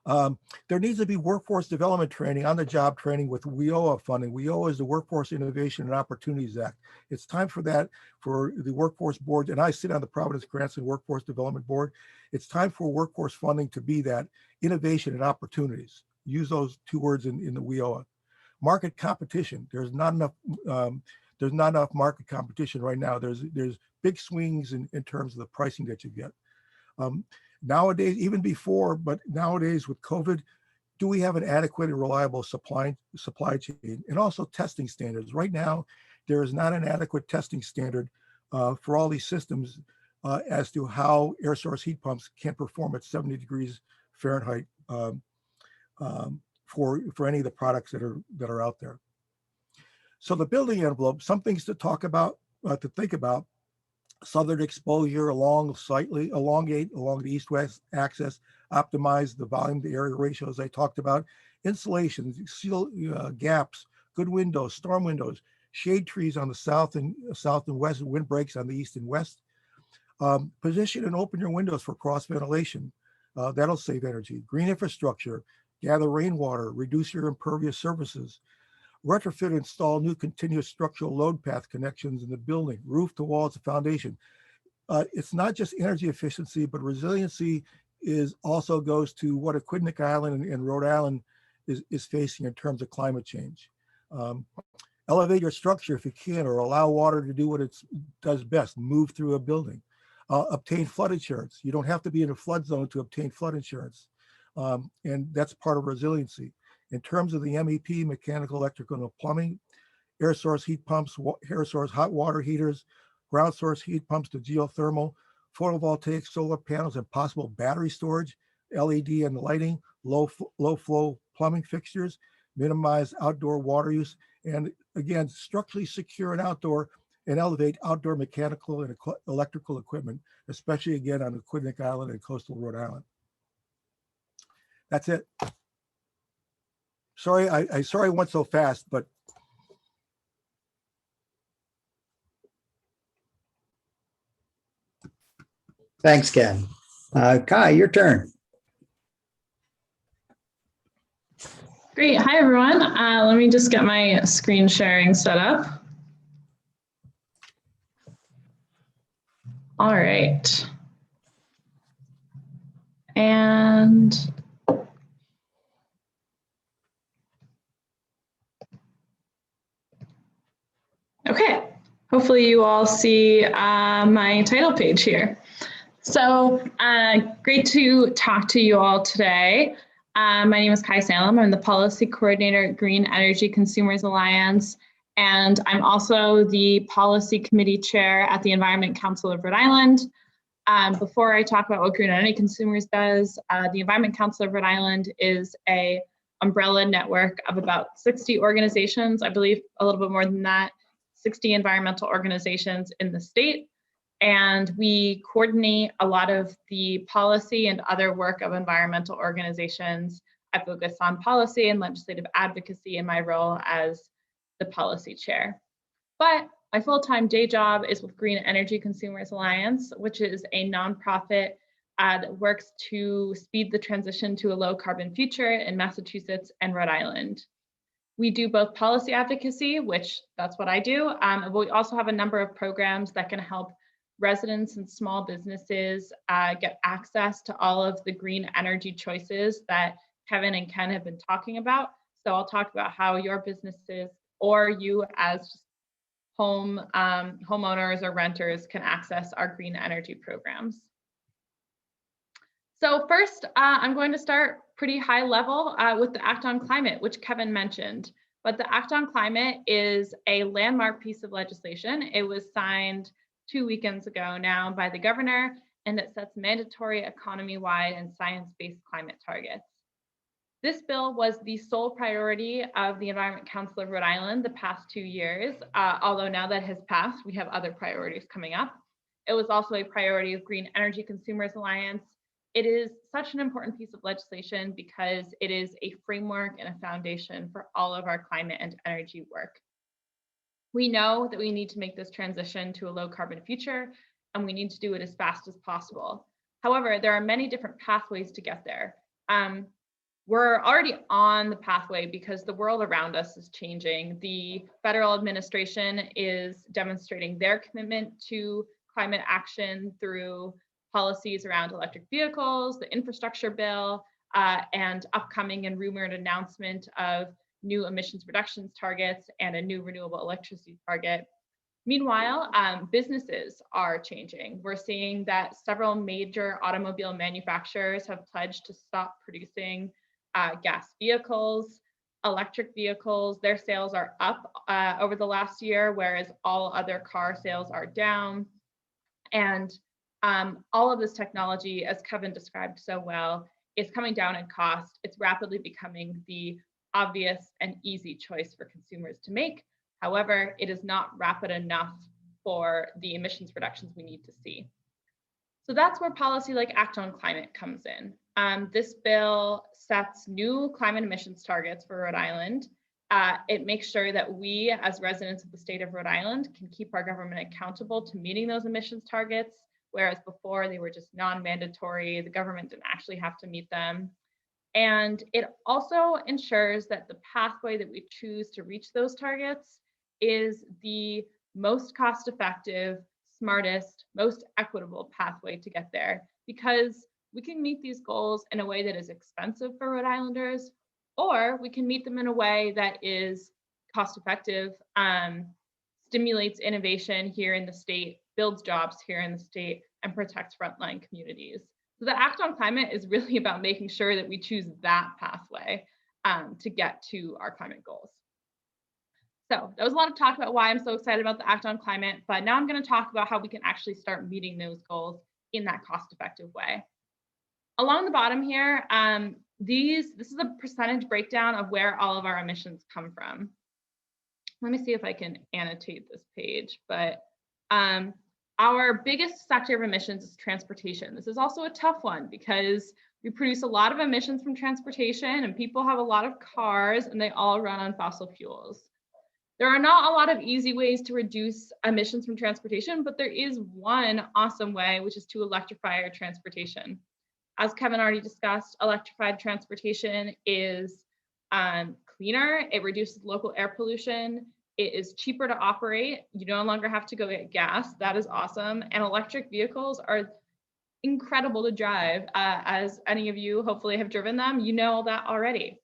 There needs to be workforce development training, on-the-job training with WIOA funding. WIOA is the Workforce Innovation and Opportunities Act. It's time for that, for the workforce board, and I sit on the Providence Cranston Workforce Development Board. It's time for workforce funding to be that, innovation and opportunities. Use those two words in the WIOA. Market competition. There's not enough market competition right now. There's big swings in terms of the pricing that you get. Nowadays, even before, but nowadays with COVID, do we have an adequate and reliable supply chain? And also testing standards. Right now, there is not an adequate testing standard for all these systems as to how air source heat pumps can perform at 70 degrees Fahrenheit for any of the products that are out there. So the building envelope, some things to talk about, to think about. Southern exposure elongate along the east-west axis, optimize the volume to area ratio as I talked about. Insulation, seal gaps, good windows, storm windows, shade trees on the south and west, windbreaks on the east and west. Position and open your windows for cross ventilation. That'll save energy. Green infrastructure, gather rainwater, reduce your impervious surfaces. Retrofit, install new continuous structural load path connections in the building, roof to walls to foundation. It's not just energy efficiency, but resiliency also goes to what Aquidneck Island and Rhode Island is facing in terms of climate change. Elevate your structure if you can, or allow water to do what it does best, move through a building. Obtain flood insurance. You don't have to be in a flood zone to obtain flood insurance. And that's part of resiliency. In terms of the MEP, mechanical, electrical, and plumbing, air source heat pumps, air source hot water heaters, ground source heat pumps to geothermal, photovoltaic solar panels, and possible battery storage, LED and lighting, low flow plumbing fixtures, minimize outdoor water use, and again, structurally secure and outdoor. and elevate outdoor mechanical and electrical equipment, especially again on Aquidneck Island and coastal Rhode Island. That's it. Sorry, sorry I went so fast, but Thanks, Ken. Kai, your turn. Great. Hi, everyone. Let me just get my screen sharing set up. All right. And okay, hopefully you all see my title page here. So great to talk to you all today. My name is Kai Salem. I'm the Policy Coordinator at Green Energy Consumers Alliance, and I'm also the Policy Committee Chair at the Environment Council of Rhode Island. Before I talk about what Green Energy Consumers does, the Environment Council of Rhode Island is an umbrella network of about 60 organizations, I believe a little bit more than that, 60 environmental organizations in the state. And we coordinate a lot of the policy and other work of environmental organizations. I focus on policy and legislative advocacy in my role as the policy chair. But my full-time day job is with Green Energy Consumers Alliance, which is a nonprofit that works to speed the transition to a low carbon future in Massachusetts and Rhode Island. We do both policy advocacy, which that's what I do, but we also have a number of programs that can help residents and small businesses get access to all of the green energy choices that Kevin and Ken have been talking about. So I'll talk about how your businesses or you as homeowners or renters can access our green energy programs. So first, I'm going to start pretty high level with the Act on Climate, which Kevin mentioned. But the Act on Climate is a landmark piece of legislation. It was signed 2 weekends ago now by the governor, and it sets mandatory economy-wide and science-based climate targets. This bill was the sole priority of the Environment Council of Rhode Island the past 2 years, although now that has passed, we have other priorities coming up. It was also a priority of Green Energy Consumers Alliance. It is such an important piece of legislation because it is a framework and a foundation for all of our climate and energy work. We know that we need to make this transition to a low carbon future, and we need to do it as fast as possible. However, there are many different pathways to get there. We're already on the pathway because the world around us is changing. The federal administration is demonstrating their commitment to climate action through policies around electric vehicles, the infrastructure bill, and upcoming and rumored announcement of new emissions reductions targets and a new renewable electricity target. Meanwhile, businesses are changing. We're seeing that several major automobile manufacturers have pledged to stop producing gas vehicles, electric vehicles. Their sales are up over the last year, whereas all other car sales are down. And all of this technology, as Kevin described so well, is coming down in cost. It's rapidly becoming the obvious and easy choice for consumers to make. However, it is not rapid enough for the emissions reductions we need to see. So that's where policy like Act on Climate comes in. This bill sets new climate emissions targets for Rhode Island. It makes sure that we, as residents of the state of Rhode Island, can keep our government accountable to meeting those emissions targets, whereas before they were just non-mandatory. The government didn't actually have to meet them. And it also ensures that the pathway that we choose to reach those targets is the most cost-effective, smartest, most equitable pathway to get there, because we can meet these goals in a way that is expensive for Rhode Islanders, or we can meet them in a way that is cost-effective, stimulates innovation here in the state, builds jobs here in the state, and protects frontline communities. So the Act on Climate is really about making sure that we choose that pathway to get to our climate goals. So that was a lot of talk about why I'm so excited about the Act on Climate, but now I'm going to talk about how we can actually start meeting those goals in that cost-effective way. Along the bottom here, this is a percentage breakdown of where all of our emissions come from. let me see if I can annotate this page, but our biggest sector of emissions is transportation. This is also a tough one because we produce a lot of emissions from transportation and people have a lot of cars and they all run on fossil fuels. There are not a lot of easy ways to reduce emissions from transportation, but there is one awesome way, which is to electrify our transportation. As Kevin already discussed, electrified transportation is cleaner, it reduces local air pollution, it is cheaper to operate, you no longer have to go get gas, that is awesome, and electric vehicles are incredible to drive. As any of you hopefully have driven them, you know that already.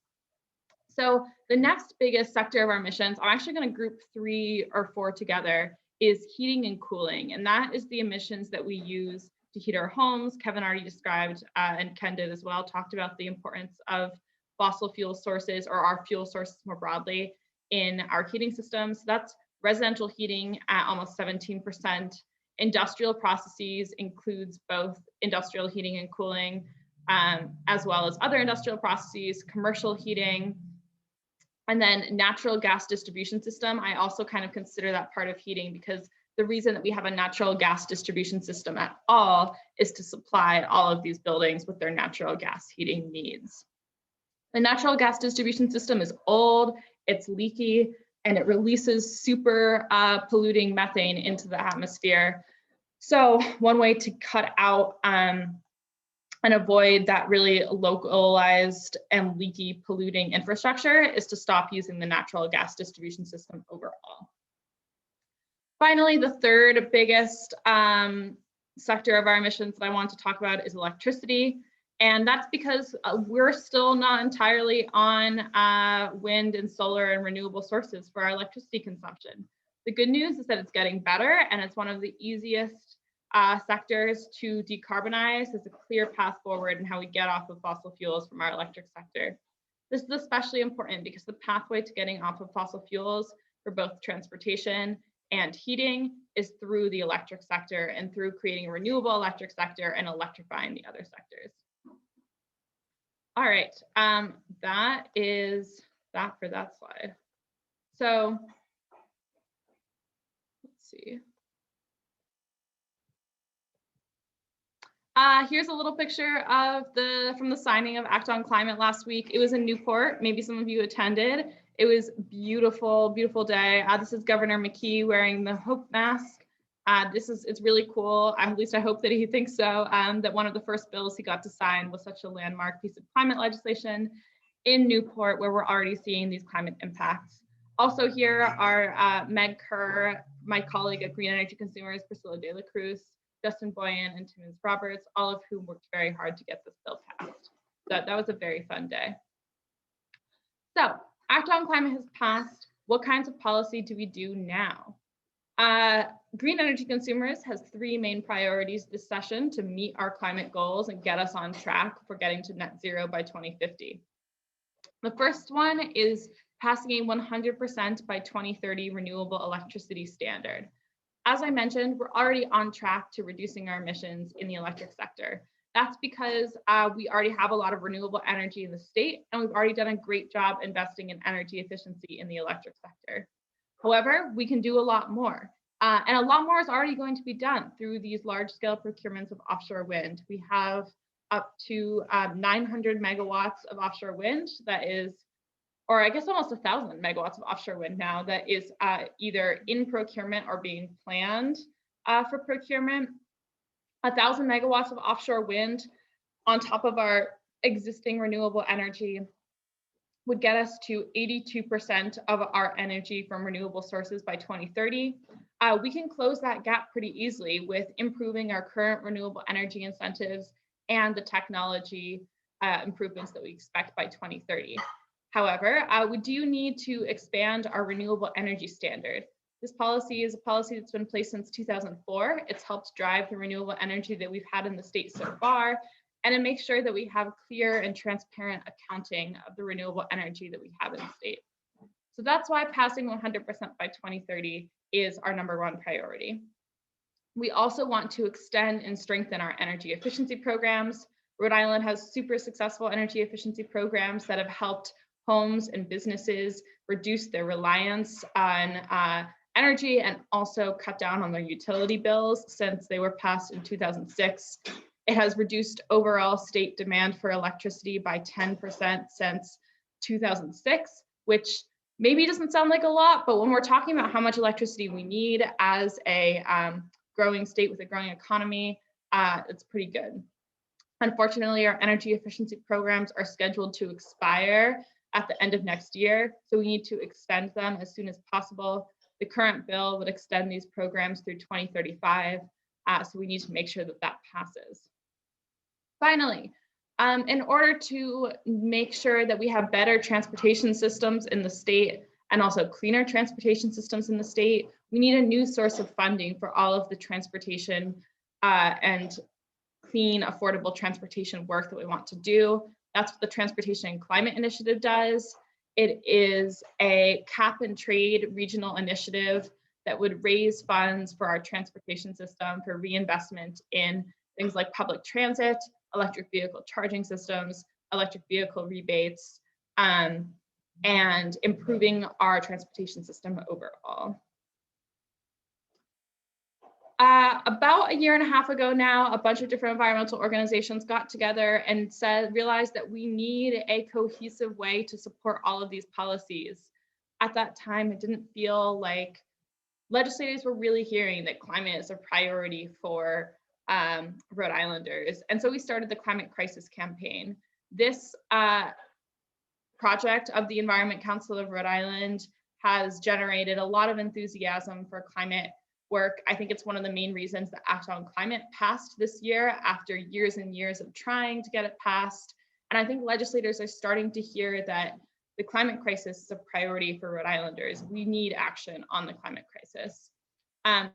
So the next biggest sector of our emissions, I'm actually going to group 3 or 4 together, is heating and cooling. And that is the emissions that we use to heat our homes. Kevin already described, and Ken did as well, talked about the importance of fossil fuel sources, or our fuel sources more broadly, in our heating systems. That's residential heating at almost 17%. Industrial processes includes both industrial heating and cooling, as well as other industrial processes, commercial heating, and then natural gas distribution system. I also kind of consider that part of heating because the reason that we have a natural gas distribution system at all is to supply all of these buildings with their natural gas heating needs. The natural gas distribution system is old, it's leaky, and it releases super polluting methane into the atmosphere. So one way to cut out and avoid that really localized and leaky polluting infrastructure is to stop using the natural gas distribution system overall. Finally, the third biggest sector of our emissions that I want to talk about is electricity. And that's because we're still not entirely on wind and solar and renewable sources for our electricity consumption. The good news is that it's getting better, and it's one of the easiest sectors to decarbonize. There's a clear path forward in how we get off of fossil fuels from our electric sector. This is especially important because the pathway to getting off of fossil fuels for both transportation and heating is through the electric sector and through creating a renewable electric sector and electrifying the other sectors. All right, that is that for that slide. So let's see. Here's a little picture of from the signing of Act on Climate last week. It was in Newport. Maybe some of you attended. It was beautiful, beautiful day. This is Governor McKee wearing the Hope mask. It's really cool. At least I hope that he thinks so. That one of the first bills he got to sign was such a landmark piece of climate legislation in Newport, where we're already seeing these climate impacts. Also here are Meg Kerr, my colleague at Green Energy Consumers, Priscilla De La Cruz, Justin Boyan, and Timmons Roberts, all of whom worked very hard to get this bill passed. That was a very fun day. So Act on Climate has passed. What kinds of policy do we do now? Green Energy Consumers has 3 main priorities this session to meet our climate goals and get us on track for getting to net zero by 2050. The first one is passing a 100% by 2030 renewable electricity standard. As I mentioned, we're already on track to reducing our emissions in the electric sector. That's because we already have a lot of renewable energy in the state, and we've already done a great job investing in energy efficiency in the electric sector. However, we can do a lot more. And a lot more is already going to be done through these large-scale procurements of offshore wind. We have up to 900 megawatts of offshore wind that is, or I guess almost 1,000 megawatts of offshore wind now that is either in procurement or being planned for procurement. 1,000 megawatts of offshore wind on top of our existing renewable energy would get us to 82% of our energy from renewable sources by 2030. We can close that gap pretty easily with improving our current renewable energy incentives and the technology improvements that we expect by 2030. However, we do need to expand our renewable energy standard. This policy is a policy that's been in place since 2004. It's helped drive the renewable energy that we've had in the state so far, and it makes sure that we have clear and transparent accounting of the renewable energy that we have in the state. So that's why passing 100% by 2030 is our #1 priority. We also want to extend and strengthen our energy efficiency programs. Rhode Island has super successful energy efficiency programs that have helped homes and businesses reduce their reliance on energy and also cut down on their utility bills since they were passed in 2006. It has reduced overall state demand for electricity by 10% since 2006, which maybe doesn't sound like a lot, but when we're talking about how much electricity we need as a growing state with a growing economy, it's pretty good. Unfortunately, our energy efficiency programs are scheduled to expire at the end of next year, so we need to extend them as soon as possible. The current bill would extend these programs through 2035, so we need to make sure that that passes. Finally, in order to make sure that we have better transportation systems in the state and also cleaner transportation systems in the state, we need a new source of funding for all of the transportation and clean, affordable transportation work that we want to do. That's what the Transportation and Climate Initiative does. It is a cap and trade regional initiative that would raise funds for our transportation system for reinvestment in things like public transit, electric vehicle charging systems, electric vehicle rebates, and improving our transportation system overall. About a year and a half ago now, a bunch of different environmental organizations got together and realized that we need a cohesive way to support all of these policies. At that time, it didn't feel like legislators were really hearing that climate is a priority for Rhode Islanders. And so we started the Climate Crisis Campaign. This project of the Environment Council of Rhode Island has generated a lot of enthusiasm for climate work. I think it's one of the main reasons that Act on Climate passed this year after years and years of trying to get it passed. And I think legislators are starting to hear that the climate crisis is a priority for Rhode Islanders. We need action on the climate crisis.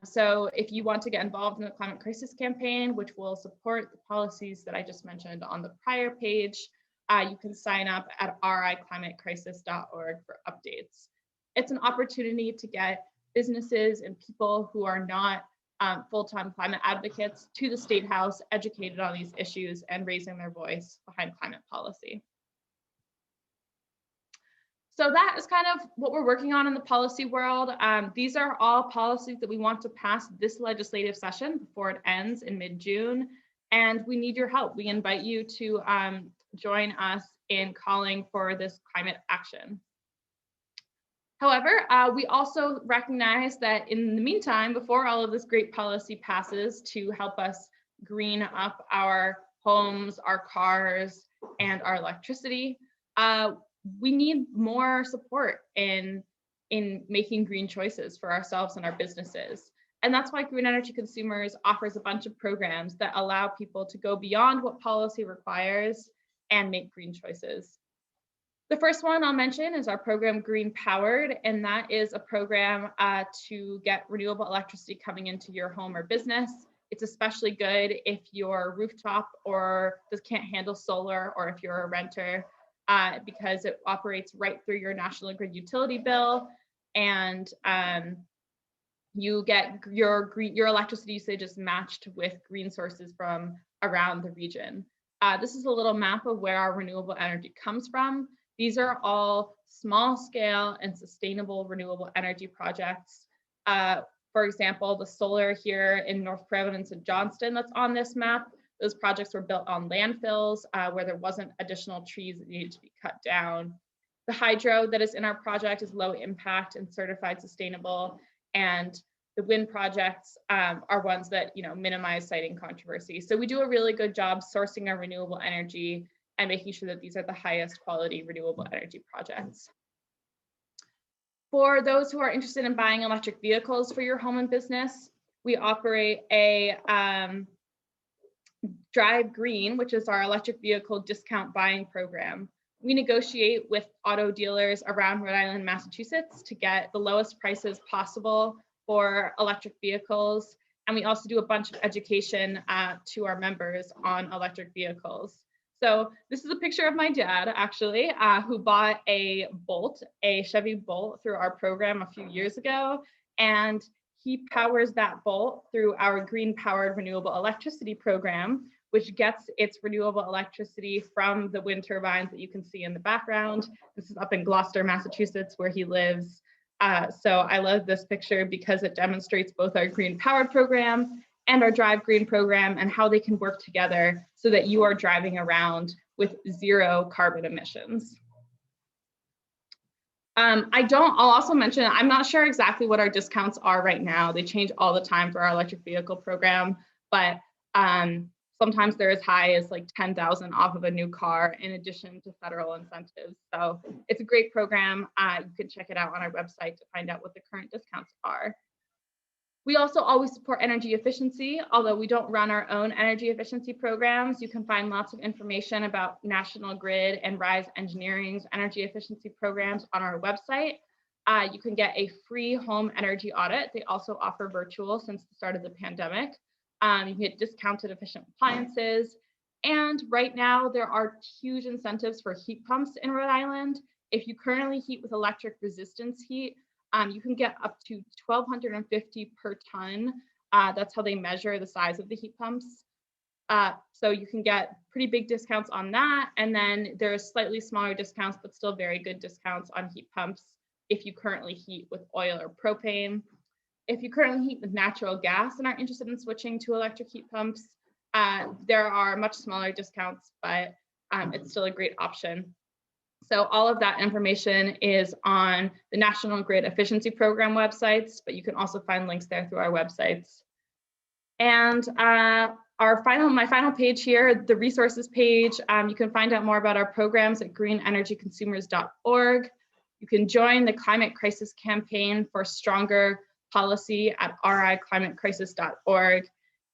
So if you want to get involved in the Climate Crisis Campaign, which will support the policies that I just mentioned on the prior page, you can sign up at riclimatecrisis.org for updates. It's an opportunity to get businesses and people who are not full-time climate advocates to the State House, educated on these issues and raising their voice behind climate policy. So that is kind of what we're working on in the policy world. These are all policies that we want to pass this legislative session before it ends in mid-June, and we need your help. We invite you to join us in calling for this climate action. However, we also recognize that in the meantime, before all of this great policy passes to help us green up our homes, our cars, and our electricity, we need more support in making green choices for ourselves and our businesses. And that's why Green Energy Consumers offers a bunch of programs that allow people to go beyond what policy requires and make green choices. The first one I'll mention is our program Green Powered, and that is a program to get renewable electricity coming into your home or business. It's especially good if your rooftop or just can't handle solar, or if you're a renter, because it operates right through your national grid utility bill, and you get your electricity usage is matched with green sources from around the region. This is a little map of where our renewable energy comes from. These are all small scale and sustainable renewable energy projects. For example, the solar here in North Providence and Johnston that's on this map, those projects were built on landfills where there wasn't additional trees that needed to be cut down. The hydro that is in our project is low impact and certified sustainable, and the wind projects are ones that minimize siting controversy. So we do a really good job sourcing our renewable energy and making sure that these are the highest quality renewable energy projects. For those who are interested in buying electric vehicles for your home and business, we operate a Drive Green, which is our electric vehicle discount buying program. We negotiate with auto dealers around Rhode Island, Massachusetts to get the lowest prices possible for electric vehicles. And we also do a bunch of education to our members on electric vehicles. So this is a picture of my dad, actually, who bought a Chevy Bolt through our program a few years ago. And he powers that Bolt through our Green Powered Renewable Electricity program, which gets its renewable electricity from the wind turbines that you can see in the background. This is up in Gloucester, Massachusetts, where he lives. So I love this picture because it demonstrates both our Green Powered program and our Drive Green program and how they can work together so that you are driving around with 0 carbon emissions. I'll also mention, I'm not sure exactly what our discounts are right now. They change all the time for our electric vehicle program, but sometimes they're as high as like 10,000 off of a new car in addition to federal incentives. So it's a great program. You can check it out on our website to find out what the current discounts are. We also always support energy efficiency, although we don't run our own energy efficiency programs. You can find lots of information about National Grid and Rise Engineering's energy efficiency programs on our website. You can get a free home energy audit. They also offer virtual since the start of the pandemic. You can get discounted efficient appliances. And right now there are huge incentives for heat pumps in Rhode Island. If you currently heat with electric resistance heat, you can get up to $1,250 per ton. That's how they measure the size of the heat pumps. So you can get pretty big discounts on that. And then there's slightly smaller discounts, but still very good discounts on heat pumps if you currently heat with oil or propane. If you currently heat with natural gas and are interested in switching to electric heat pumps, there are much smaller discounts, but it's still a great option. So all of that information is on the National Grid Efficiency Program websites, but you can also find links there through our websites. And my final page here, the resources page, you can find out more about our programs at greenenergyconsumers.org. You can join the Climate Crisis Campaign for Stronger Policy at riclimatecrisis.org.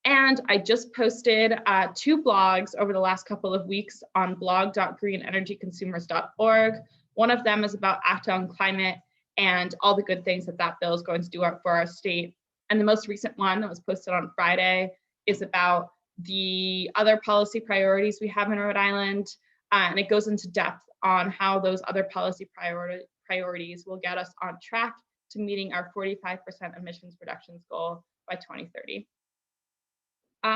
And I just posted 2 blogs over the last couple of weeks on blog.greenenergyconsumers.org. One of them is about Act on Climate and all the good things that bill is going to do for our state. And the most recent one that was posted on Friday is about the other policy priorities we have in Rhode Island. And it goes into depth on how those other policy priorities will get us on track to meeting our 45% emissions reductions goal by 2030.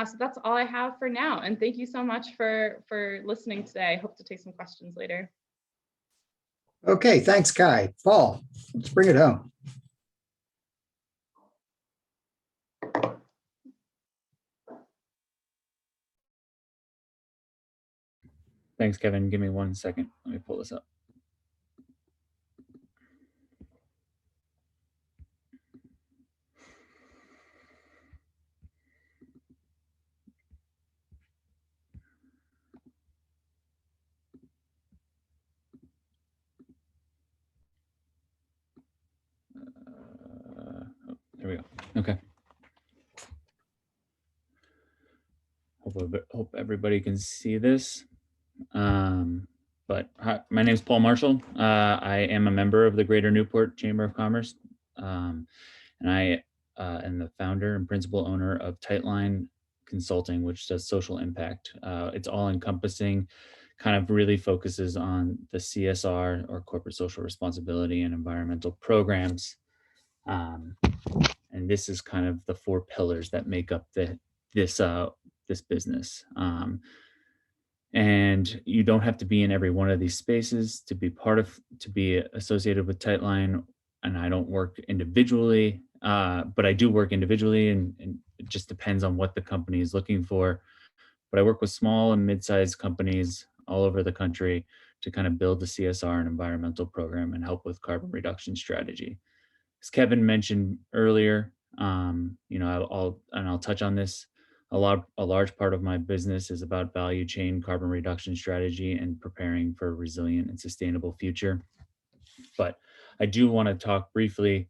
So that's all I have for now. And thank you so much for listening today. I hope to take some questions later. Okay, thanks, Kai. Paul, let's bring it home. Thanks, Kevin. Give me 1 second. Let me pull this up. There we go. Okay. Hope everybody can see this. But hi, my name is Paul Marshall. I am a member of the Greater Newport Chamber of Commerce, and I am the founder and principal owner of Tightline Consulting, which does social impact. It's all encompassing, kind of really focuses on the CSR or corporate social responsibility and environmental programs. And this is kind of the 4 pillars that make up this business. And you don't have to be in every one of these spaces to be associated with Tightline. And I don't work individually, but I do work individually, and it just depends on what the company is looking for. But I work with small and mid-sized companies all over the country to kind of build the CSR and environmental program and help with carbon reduction strategy. As Kevin mentioned earlier, I'll touch on this. A large part of my business is about value chain carbon reduction strategy and preparing for a resilient and sustainable future. But I do want to talk briefly,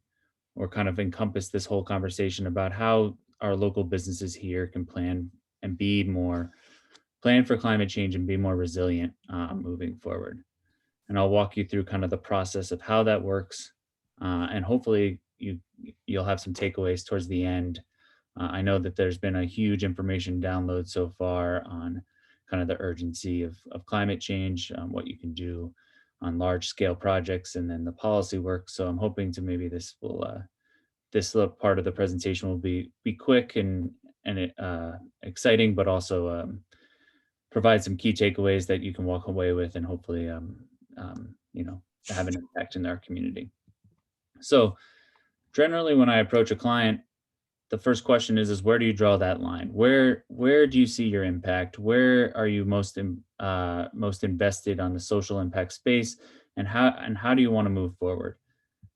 or kind of encompass this whole conversation, about how our local businesses here can plan for climate change and be more resilient moving forward. And I'll walk you through kind of the process of how that works. And hopefully you'll have some takeaways towards the end. I know that there's been a huge information download so far on kind of the urgency of climate change, what you can do on large scale projects, and then the policy work. So I'm hoping to maybe this little part of the presentation will be quick and exciting, but also provide some key takeaways that you can walk away with and hopefully, you know, have an impact in our community. So generally when I approach a client, the first question is where do you draw that line? Where do you see your impact? Where are you most invested on the social impact space, and how do you want to move forward?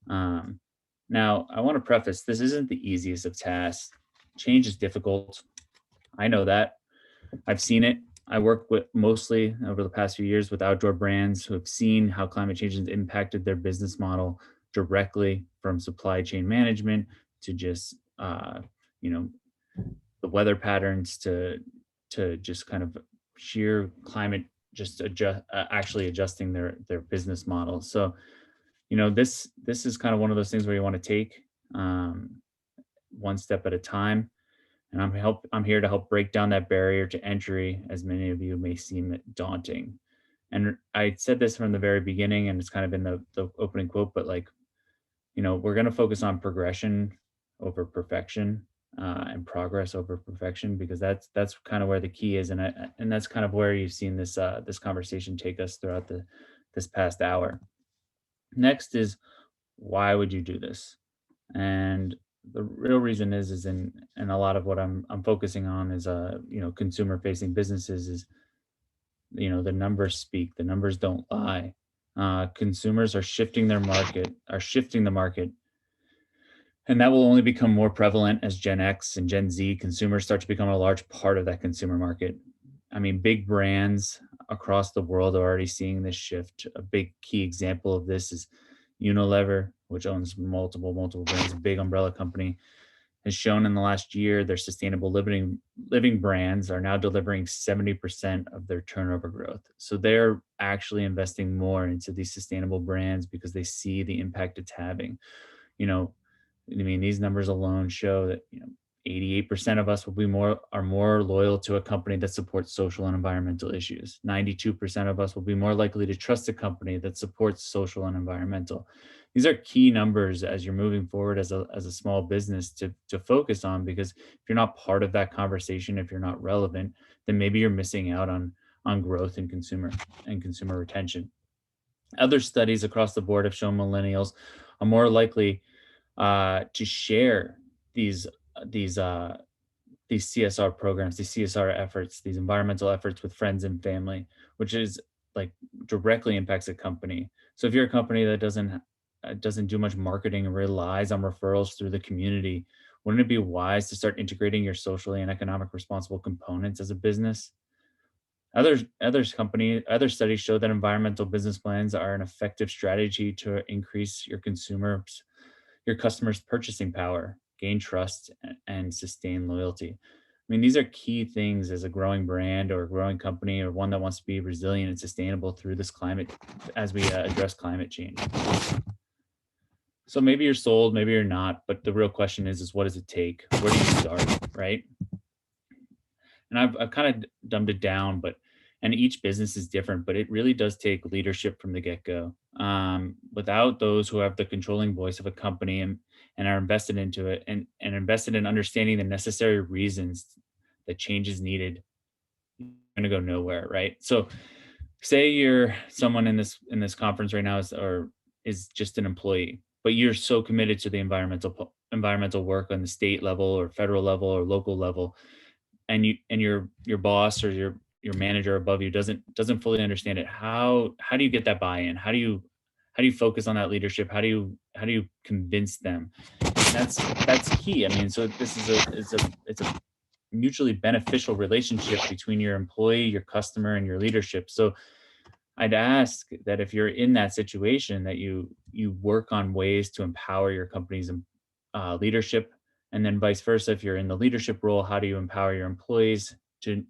Now, I want to preface this isn't the easiest of tasks. Change is difficult. I know that. I've seen it. I work with mostly over the past few years with outdoor brands who have seen how climate change has impacted their business model directly, from supply chain management to just you know, the weather patterns to just kind of sheer climate, just actually adjusting their business model. So, you know, this is kind of one of those things where you want to take one step at a time. And I'm here to help break down that barrier to entry, as many of you may seem daunting. And I said this from the very beginning, and it's kind of in the opening quote, but like, you know, we're going to focus on progression over perfection, and progress over perfection, because that's kind of where the key is. And that's kind of where you've seen this conversation take us throughout this past hour. Next is, why would you do this? And the real reason is in a lot of what I'm focusing on is you know, consumer facing businesses is, you know, the numbers speak, the numbers don't lie. Consumers are shifting the market, and that will only become more prevalent as Gen X and Gen Z consumers start to become a large part of that consumer market. I mean, big brands across the world are already seeing this shift. A big key example of this is Unilever, which owns multiple brands, a big umbrella company, has shown in the last year their sustainable living brands are now delivering 70% of their turnover growth. So they're actually investing more into these sustainable brands because they see the impact it's having. You know, I mean, these numbers alone show that, you know, 88% of us are more loyal to a company that supports social and environmental issues. 92% of us will be more likely to trust a company that supports social and environmental. These are key numbers as you're moving forward as a small business to focus on, because if you're not part of that conversation, if you're not relevant, then maybe you're missing out on growth in consumer retention. Other studies across the board have shown millennials are more likely to share these CSR programs, these CSR efforts, these environmental efforts with friends and family, which is like directly impacts a company. So if you're a company that doesn't do much marketing and relies on referrals through the community, wouldn't it be wise to start integrating your socially and economic responsible components as a business? Other studies show that environmental business plans are an effective strategy to increase your customers' purchasing power, gain trust, and sustain loyalty. I mean, these are key things as a growing brand or a growing company or one that wants to be resilient and sustainable through this climate, as we address climate change. So maybe you're sold, maybe you're not, but the real question is what does it take? Where do you start, right? And I've kind of dumbed it down, and each business is different, but it really does take leadership from the get-go. Without those who have the controlling voice of a company and are invested into it and invested in understanding the necessary reasons that change is needed, you're gonna go nowhere, right? So say you're someone in this conference right now is just an employee, but you're so committed to the environmental work on the state level or federal level or local level, and your boss or your manager above you doesn't fully understand it. How do you get that buy-in? How do you focus on that leadership? How do you convince them? And that's key. I mean, so this is a mutually beneficial relationship between your employee, your customer, and your leadership. So I'd ask that if you're in that situation, that you work on ways to empower your company's leadership, and then vice versa. If you're in the leadership role, how do you empower your employees to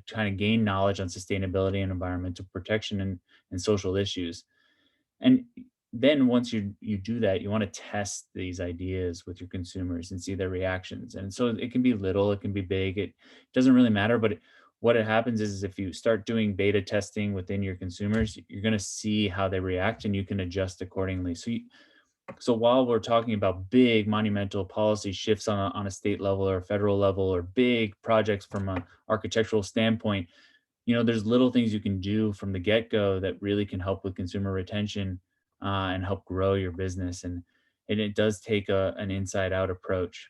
kind of gain knowledge on sustainability and environmental protection and social issues? And then once you do that, you want to test these ideas with your consumers and see their reactions. And so it can be little, it can be big, it doesn't really matter. But what happens is if you start doing beta testing within your consumers, you're going to see how they react and you can adjust accordingly. So while we're talking about big monumental policy shifts on a state level or a federal level or big projects from an architectural standpoint, there's little things you can do from the get-go that really can help with consumer retention and help grow your business. And it does take an inside out approach.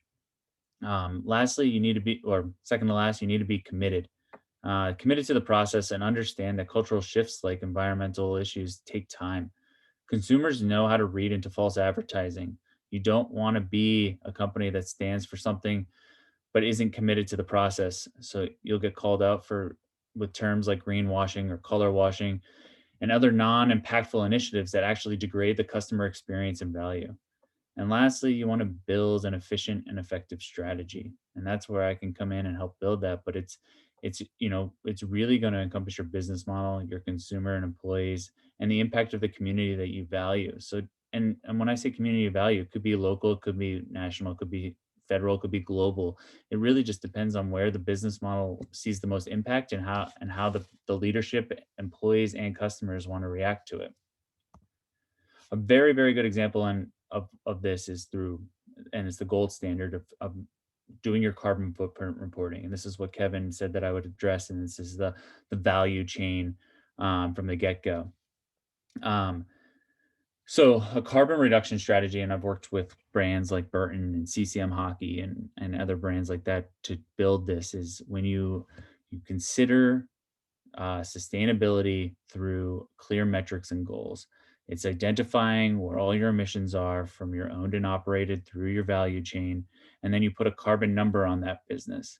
Lastly, you need to be, or second to last, you need to be committed. Committed to the process and understand that cultural shifts like environmental issues take time. Consumers know how to read into false advertising. You don't want to be a company that stands for something but isn't committed to the process. So you'll get called out for with terms like greenwashing or color washing and other non-impactful initiatives that actually degrade the customer experience and value. And lastly, you want to build an efficient and effective strategy. And that's where I can come in and help build that. But it's really going to encompass your business model, your consumer and employees, and the impact of the community that you value. So, and when I say community you value, it could be local, it could be national, it could be federal, it could be global. It really just depends on where the business model sees the most impact and how the leadership, employees, and customers want to react to it. A very, very good example of this is through, and it's the gold standard of doing your carbon footprint reporting. And this is what Kevin said that I would address. And this is the value chain from the get-go. So a carbon reduction strategy, and I've worked with brands like Burton and CCM Hockey and other brands like that to build this, is when you consider sustainability through clear metrics and goals. It's identifying where all your emissions are from your owned and operated through your value chain. And then you put a carbon number on that business.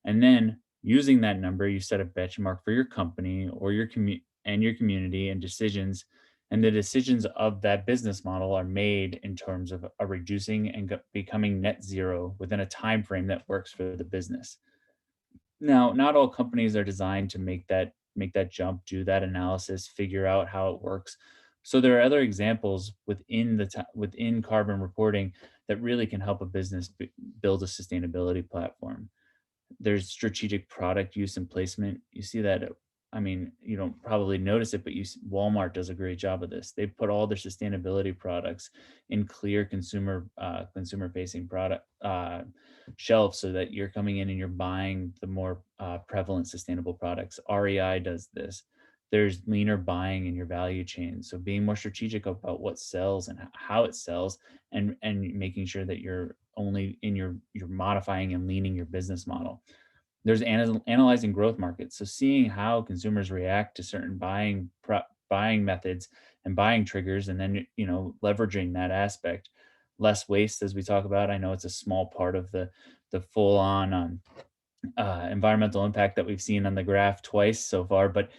And then using that number, you set a benchmark for your company or your community and decisions. And the decisions of that business model are made in terms of reducing and becoming net zero within a time frame that works for the business. Now, not all companies are designed to make that jump, do that analysis, figure out how it works. So there are other examples within carbon reporting that really can help a business build a sustainability platform. There's strategic product use and placement. You see that. I mean, you don't probably notice it, but Walmart does a great job of this. They put all their sustainability products in clear consumer facing product shelves so that you're coming in and you're buying the more prevalent sustainable products. REI does this. There's leaner buying in your value chain. So being more strategic about what sells and how it sells, and making sure that you're modifying and leaning your business model. There's analyzing growth markets. So seeing how consumers react to certain buying methods and buying triggers, and then, leveraging that aspect. Less waste, as we talk about. I know it's a small part of the full on environmental impact that we've seen on the graph twice so far, but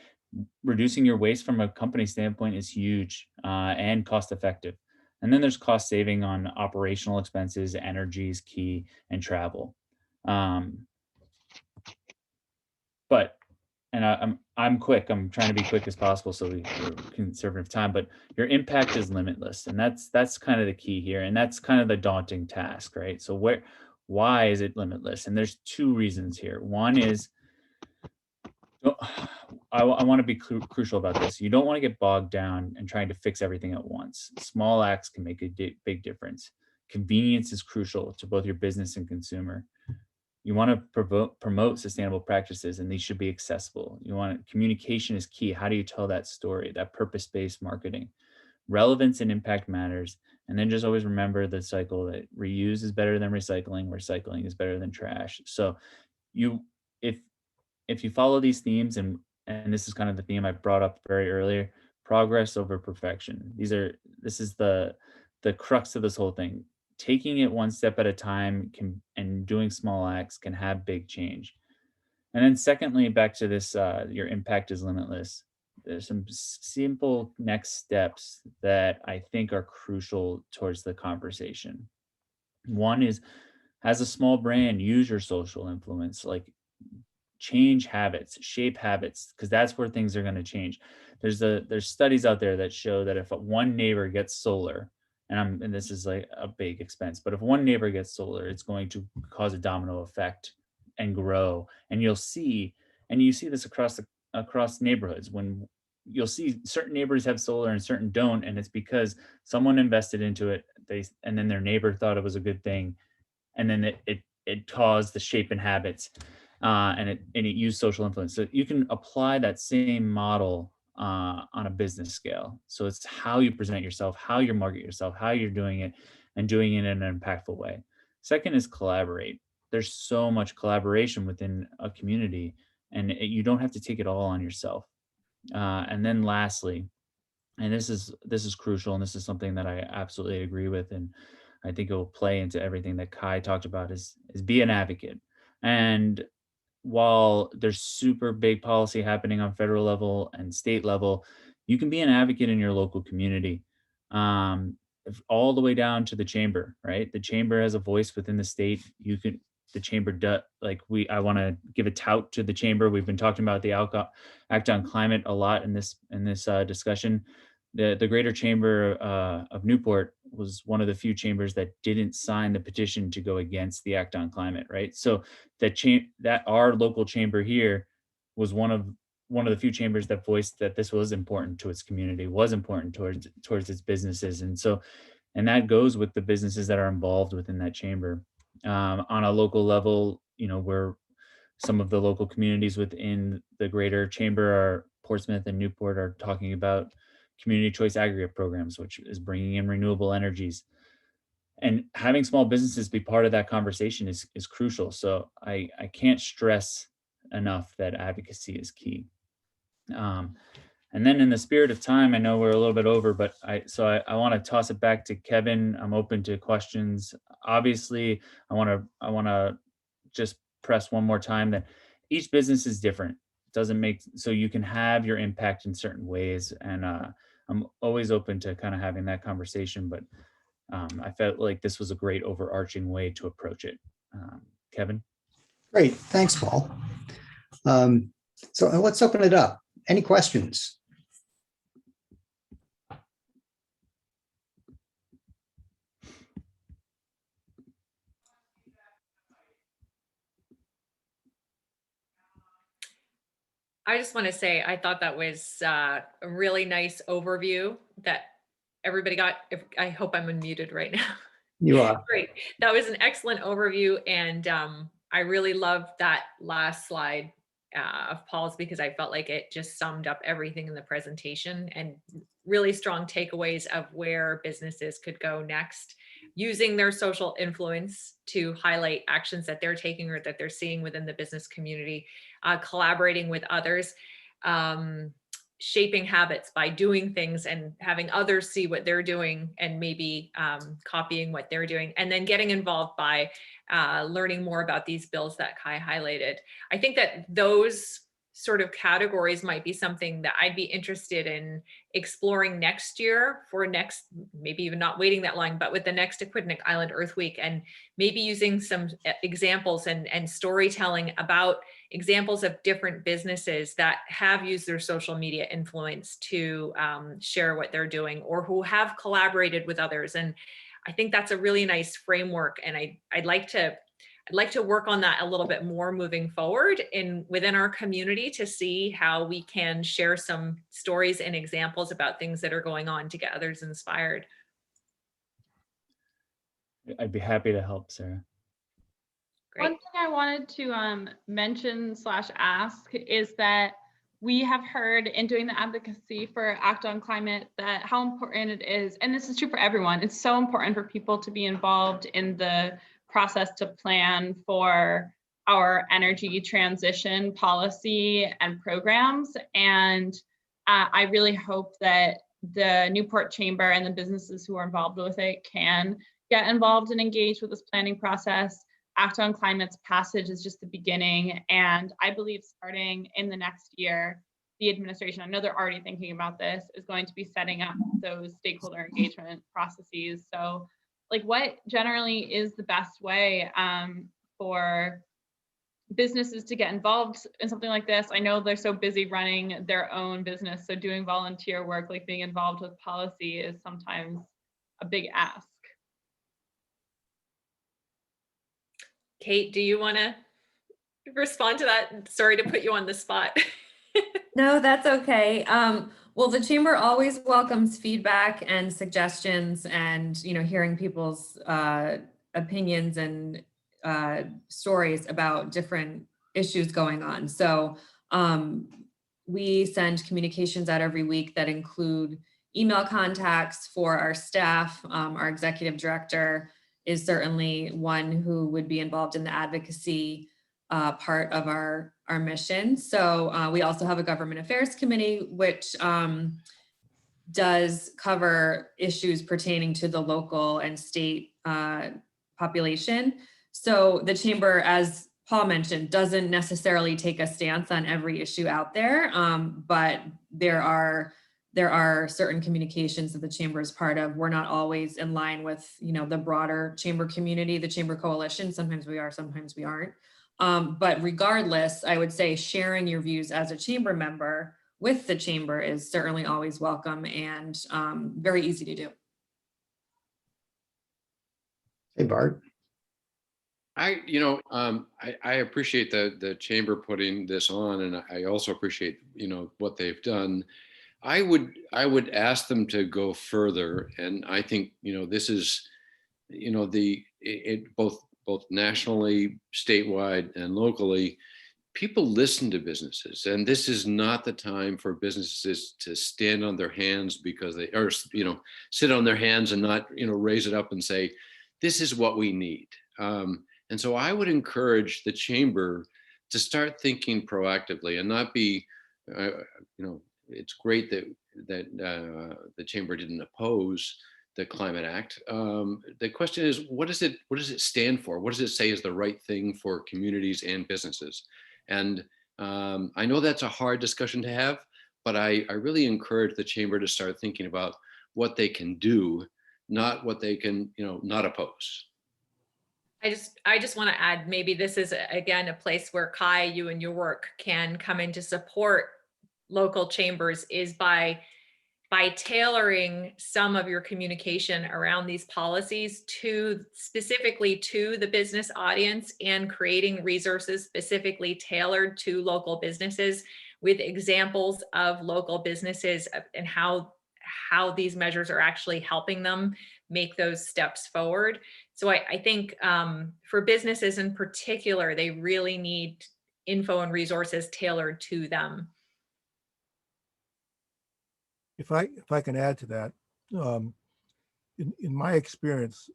reducing your waste from a company standpoint is huge and cost effective. And then there's cost saving on operational expenses, energy is key, and travel. But, and I'm quick. I'm trying to be quick as possible so we're conservative time. But your impact is limitless, and that's kind of the key here, and that's kind of the daunting task, right? So why is it limitless? And there's two reasons here. One is, I want to be crucial about this. You don't want to get bogged down and trying to fix everything at once. Small acts can make a big difference. Convenience is crucial to both your business and consumer. You want to promote sustainable practices, and these should be accessible. Communication is key. How do you tell that story, that purpose-based marketing? Relevance and impact matters. And then just always remember the cycle that reuse is better than recycling is better than trash. So if you follow these themes, and this is kind of the theme I brought up very earlier, progress over perfection. This is the crux of this whole thing. Taking it one step at a time and doing small acts can have big change. And then secondly, back to this, your impact is limitless. There's some simple next steps that I think are crucial towards the conversation. One is, as a small brand, use your social influence, like change habits, shape habits, because that's where things are going to change. There's studies out there that show that if one neighbor gets solar, and this is like a big expense, but if one neighbor gets solar, it's going to cause a domino effect and grow. And you see this across neighborhoods, when you'll see certain neighbors have solar and certain don't, and it's because someone invested into it, and then their neighbor thought it was a good thing, and then it caused the shape and habits. and it used social influence. So you can apply that same model on a business scale. So it's how you present yourself, how you market yourself, how you're doing it, and doing it in an impactful way. Second is collaborate. There's so much collaboration within a community, and you don't have to take it all on yourself. And then lastly, and this is crucial, and this is something that I absolutely agree with, and I think it will play into everything that Kai talked about, is be an advocate. And while there's super big policy happening on federal level and state level, you can be an advocate in your local community, all the way down to the chamber, right? The chamber has a voice within the state. The chamber does, I want to give a tout to the chamber. We've been talking about the Act on Climate a lot in this discussion. The Greater Chamber of Newport was one of the few chambers that didn't sign the petition to go against the Act on Climate, right? So that our local chamber here was one of the few chambers that voiced that this was important to its community, was important towards its businesses, and that goes with the businesses that are involved within that chamber. On a local level, where some of the local communities within the Greater Chamber are Portsmouth and Newport are talking about community choice aggregate programs, which is bringing in renewable energies. And having small businesses be part of that conversation is crucial. So I can't stress enough that advocacy is key. And then in the spirit of time, I know we're a little bit over, but I want to toss it back to Kevin. I'm open to questions. Obviously, I want to just press one more time that each business is different. So you can have your impact in certain ways. And I'm always open to kind of having that conversation, but I felt like this was a great overarching way to approach it. Kevin? Great, thanks, Paul. So let's open it up. Any questions? I just want to say, I thought that was a really nice overview that everybody got. I hope I'm unmuted right now. You are. Great. That was an excellent overview. And I really loved that last slide of Paul's, because I felt like it just summed up everything in the presentation and really strong takeaways of where businesses could go next, using their social influence to highlight actions that they're taking or that they're seeing within the business community, collaborating with others, shaping habits by doing things and having others see what they're doing and maybe copying what they're doing, and then getting involved by learning more about these bills that Kai highlighted. I think that those sort of categories might be something that I'd be interested in exploring next year maybe even not waiting that long, but with the next Aquidneck Island Earth Week, and maybe using some examples and storytelling about examples of different businesses that have used their social media influence to share what they're doing, or who have collaborated with others. And I think that's a really nice framework. And I'd like to work on that a little bit more moving forward within our community, to see how we can share some stories and examples about things that are going on to get others inspired. I'd be happy to help, Sarah. Great. One thing I wanted to mention/ask is that we have heard in doing the advocacy for Act on Climate that how important it is, and this is true for everyone, it's so important for people to be involved in the process to plan for our energy transition policy and programs. And I really hope that the Newport Chamber and the businesses who are involved with it can get involved and engage with this planning process. Act on Climate's passage is just the beginning. And I believe starting in the next year, the administration, I know they're already thinking about this, is going to be setting up those stakeholder engagement processes. So like, what generally is the best way for businesses to get involved in something like this? I know they're so busy running their own business, so doing volunteer work, like being involved with policy, is sometimes a big ask. Kate, do you want to respond to that? Sorry to put you on the spot. No, that's okay. Well, the chamber always welcomes feedback and suggestions, and hearing people's opinions and stories about different issues going on. So we send communications out every week that include email contacts for our staff. Our executive director is certainly one who would be involved in the advocacy part of our mission. So we also have a government affairs committee, which does cover issues pertaining to the local and state population. So the chamber, as Paul mentioned, doesn't necessarily take a stance on every issue out there, but there are certain communications that the chamber is part of. We're not always in line with, the broader chamber community, the chamber coalition. Sometimes we are, sometimes we aren't. But regardless, I would say sharing your views as a chamber member with the chamber is certainly always welcome and very easy to do. Hey, Bart. I appreciate the chamber putting this on, and I also appreciate, what they've done. I would ask them to go further, and I think, this is, both nationally, statewide, and locally, people listen to businesses, and this is not the time for businesses to stand on their hands because they, or sit on their hands and not, raise it up and say, this is what we need. And so I would encourage the chamber to start thinking proactively and not be, it's great that the chamber didn't oppose the Climate Act. The question is, what does it stand for? What does it say is the right thing for communities and businesses? And I know that's a hard discussion to have, but I really encourage the chamber to start thinking about what they can do, not what they can, not oppose. I just want to add, maybe this is again a place where Kai, you and your work can come in to support local chambers, is by tailoring some of your communication around these policies to specifically to the business audience and creating resources specifically tailored to local businesses with examples of local businesses and how these measures are actually helping them make those steps forward. So I think for businesses in particular, they really need info and resources tailored to them. If I can add to that, in my experience,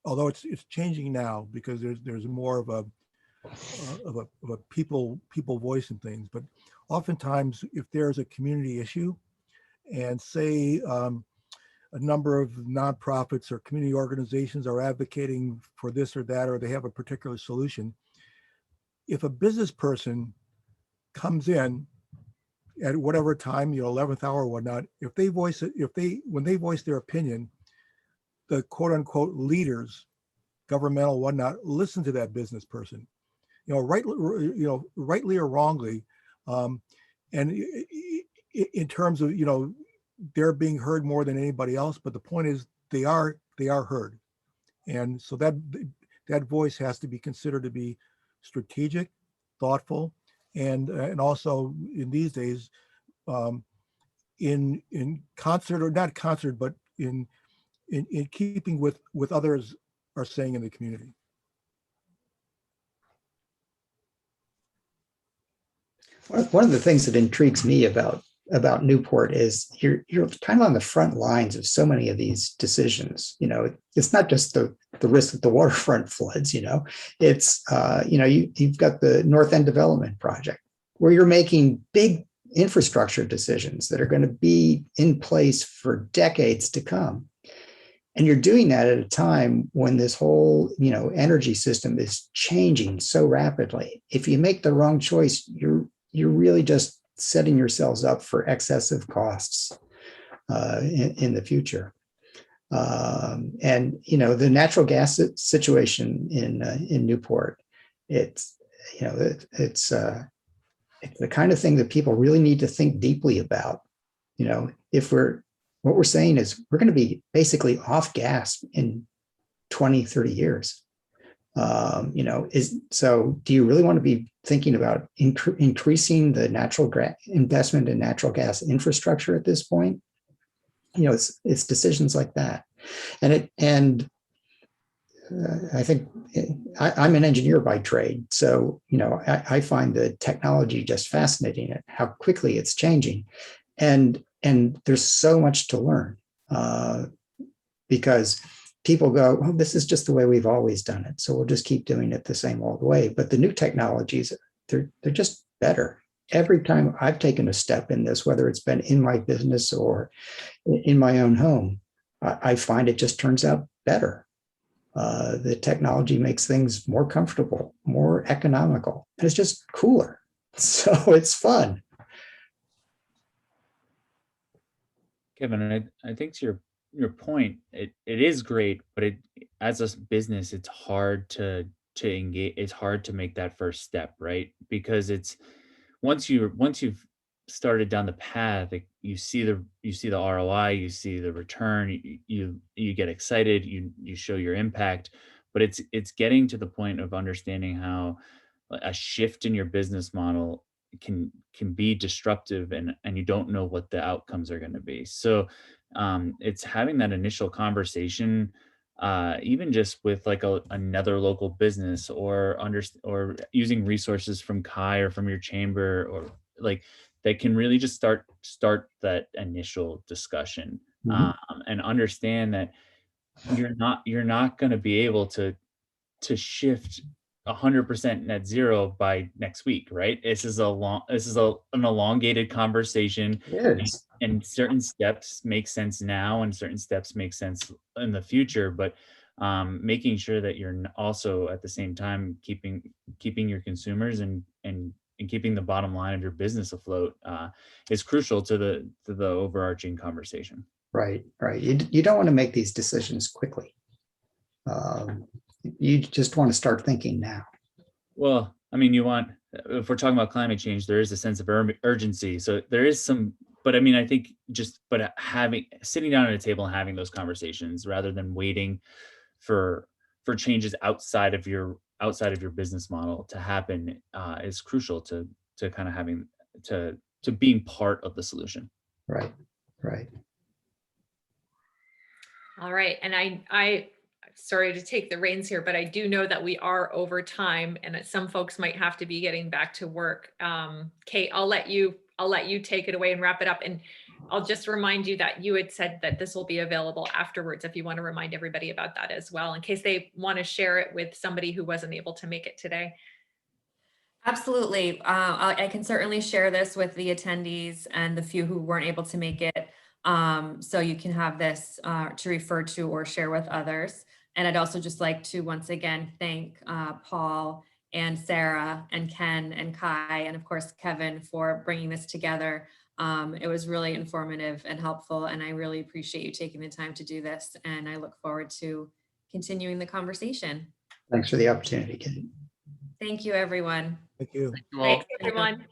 although it's changing now because there's more of a people voice in things, but oftentimes if there's a community issue, and say a number of nonprofits or community organizations are advocating for this or that, or they have a particular solution, if a business person comes in at whatever time, 11th hour or whatnot, if they voice it, when they voice their opinion, the quote unquote leaders, governmental, whatnot, listen to that business person, rightly or wrongly. And in terms of, they're being heard more than anybody else, but the point is they are heard. And so that voice has to be considered to be strategic, thoughtful, and also in these days, in concert, or not concert, but in keeping with others are saying in the community. One of the things that intrigues me about Newport is you're kind of on the front lines of so many of these decisions. It's not just the risk that the waterfront floods. It's you've got the North End Development Project where you're making big infrastructure decisions that are going to be in place for decades to come, and you're doing that at a time when this whole energy system is changing so rapidly. If you make the wrong choice, you're really just setting yourselves up for excessive costs in the future. And the natural gas situation in Newport, it's the kind of thing that people really need to think deeply about. If what we're saying is we're going to be basically off gas in 20, 30 years. So do you really want to be thinking about increasing the investment in natural gas infrastructure at this point? It's decisions like that. And I think I'm an engineer by trade. So, I find the technology just fascinating at how quickly it's changing. And there's so much to learn because people go, oh, this is just the way we've always done it. So we'll just keep doing it the same old way. But the new technologies, they're just better. Every time I've taken a step in this, whether it's been in my business or in my own home, I find it just turns out better. The technology makes things more comfortable, more economical, and it's just cooler. So it's fun. Kevin, I think to your point, it is great, but as a business, it's hard to engage. It's hard to make that first step, right? Because it's once you've started down the path, like, you see the ROI, you see the return, you get excited, you show your impact, but it's getting to the point of understanding how a shift in your business model can be disruptive, and you don't know what the outcomes are going to be. So it's having that initial conversation, even just with like another local business, or using resources from Kai or from your chamber, or like that can really just start that initial discussion, Mhm. and understand that you're not going to be able to shift 100% net zero by next week, right? An elongated conversation, It is. and certain steps make sense now, and certain steps make sense in the future. But making sure that you're also at the same time keeping your consumers and keeping the bottom line of your business afloat is crucial to the overarching conversation. Right. You don't want to make these decisions quickly. You just want to start thinking now. Well, I mean, if we're talking about climate change, there is a sense of urgency. So there is some, but I mean, I think sitting down at a table and having those conversations rather than waiting for changes outside of your business model to happen is crucial to kind of having to being part of the solution. Right. All right. And I sorry to take the reins here, but I do know that we are over time, and that some folks might have to be getting back to work. Kate, I'll let you take it away and wrap it up. And I'll just remind you that you had said that this will be available afterwards, if you want to remind everybody about that as well, in case they want to share it with somebody who wasn't able to make it today. Absolutely. I can certainly share this with the attendees and the few who weren't able to make it. So you can have this to refer to or share with others. And I'd also just like to once again thank Paul and Sarah and Ken and Kai, and of course Kevin, for bringing this together. It was really informative and helpful, and I really appreciate you taking the time to do this. And I look forward to continuing the conversation. Thanks for the opportunity, Kate. Thank you, everyone. Thank you. Thanks, everyone.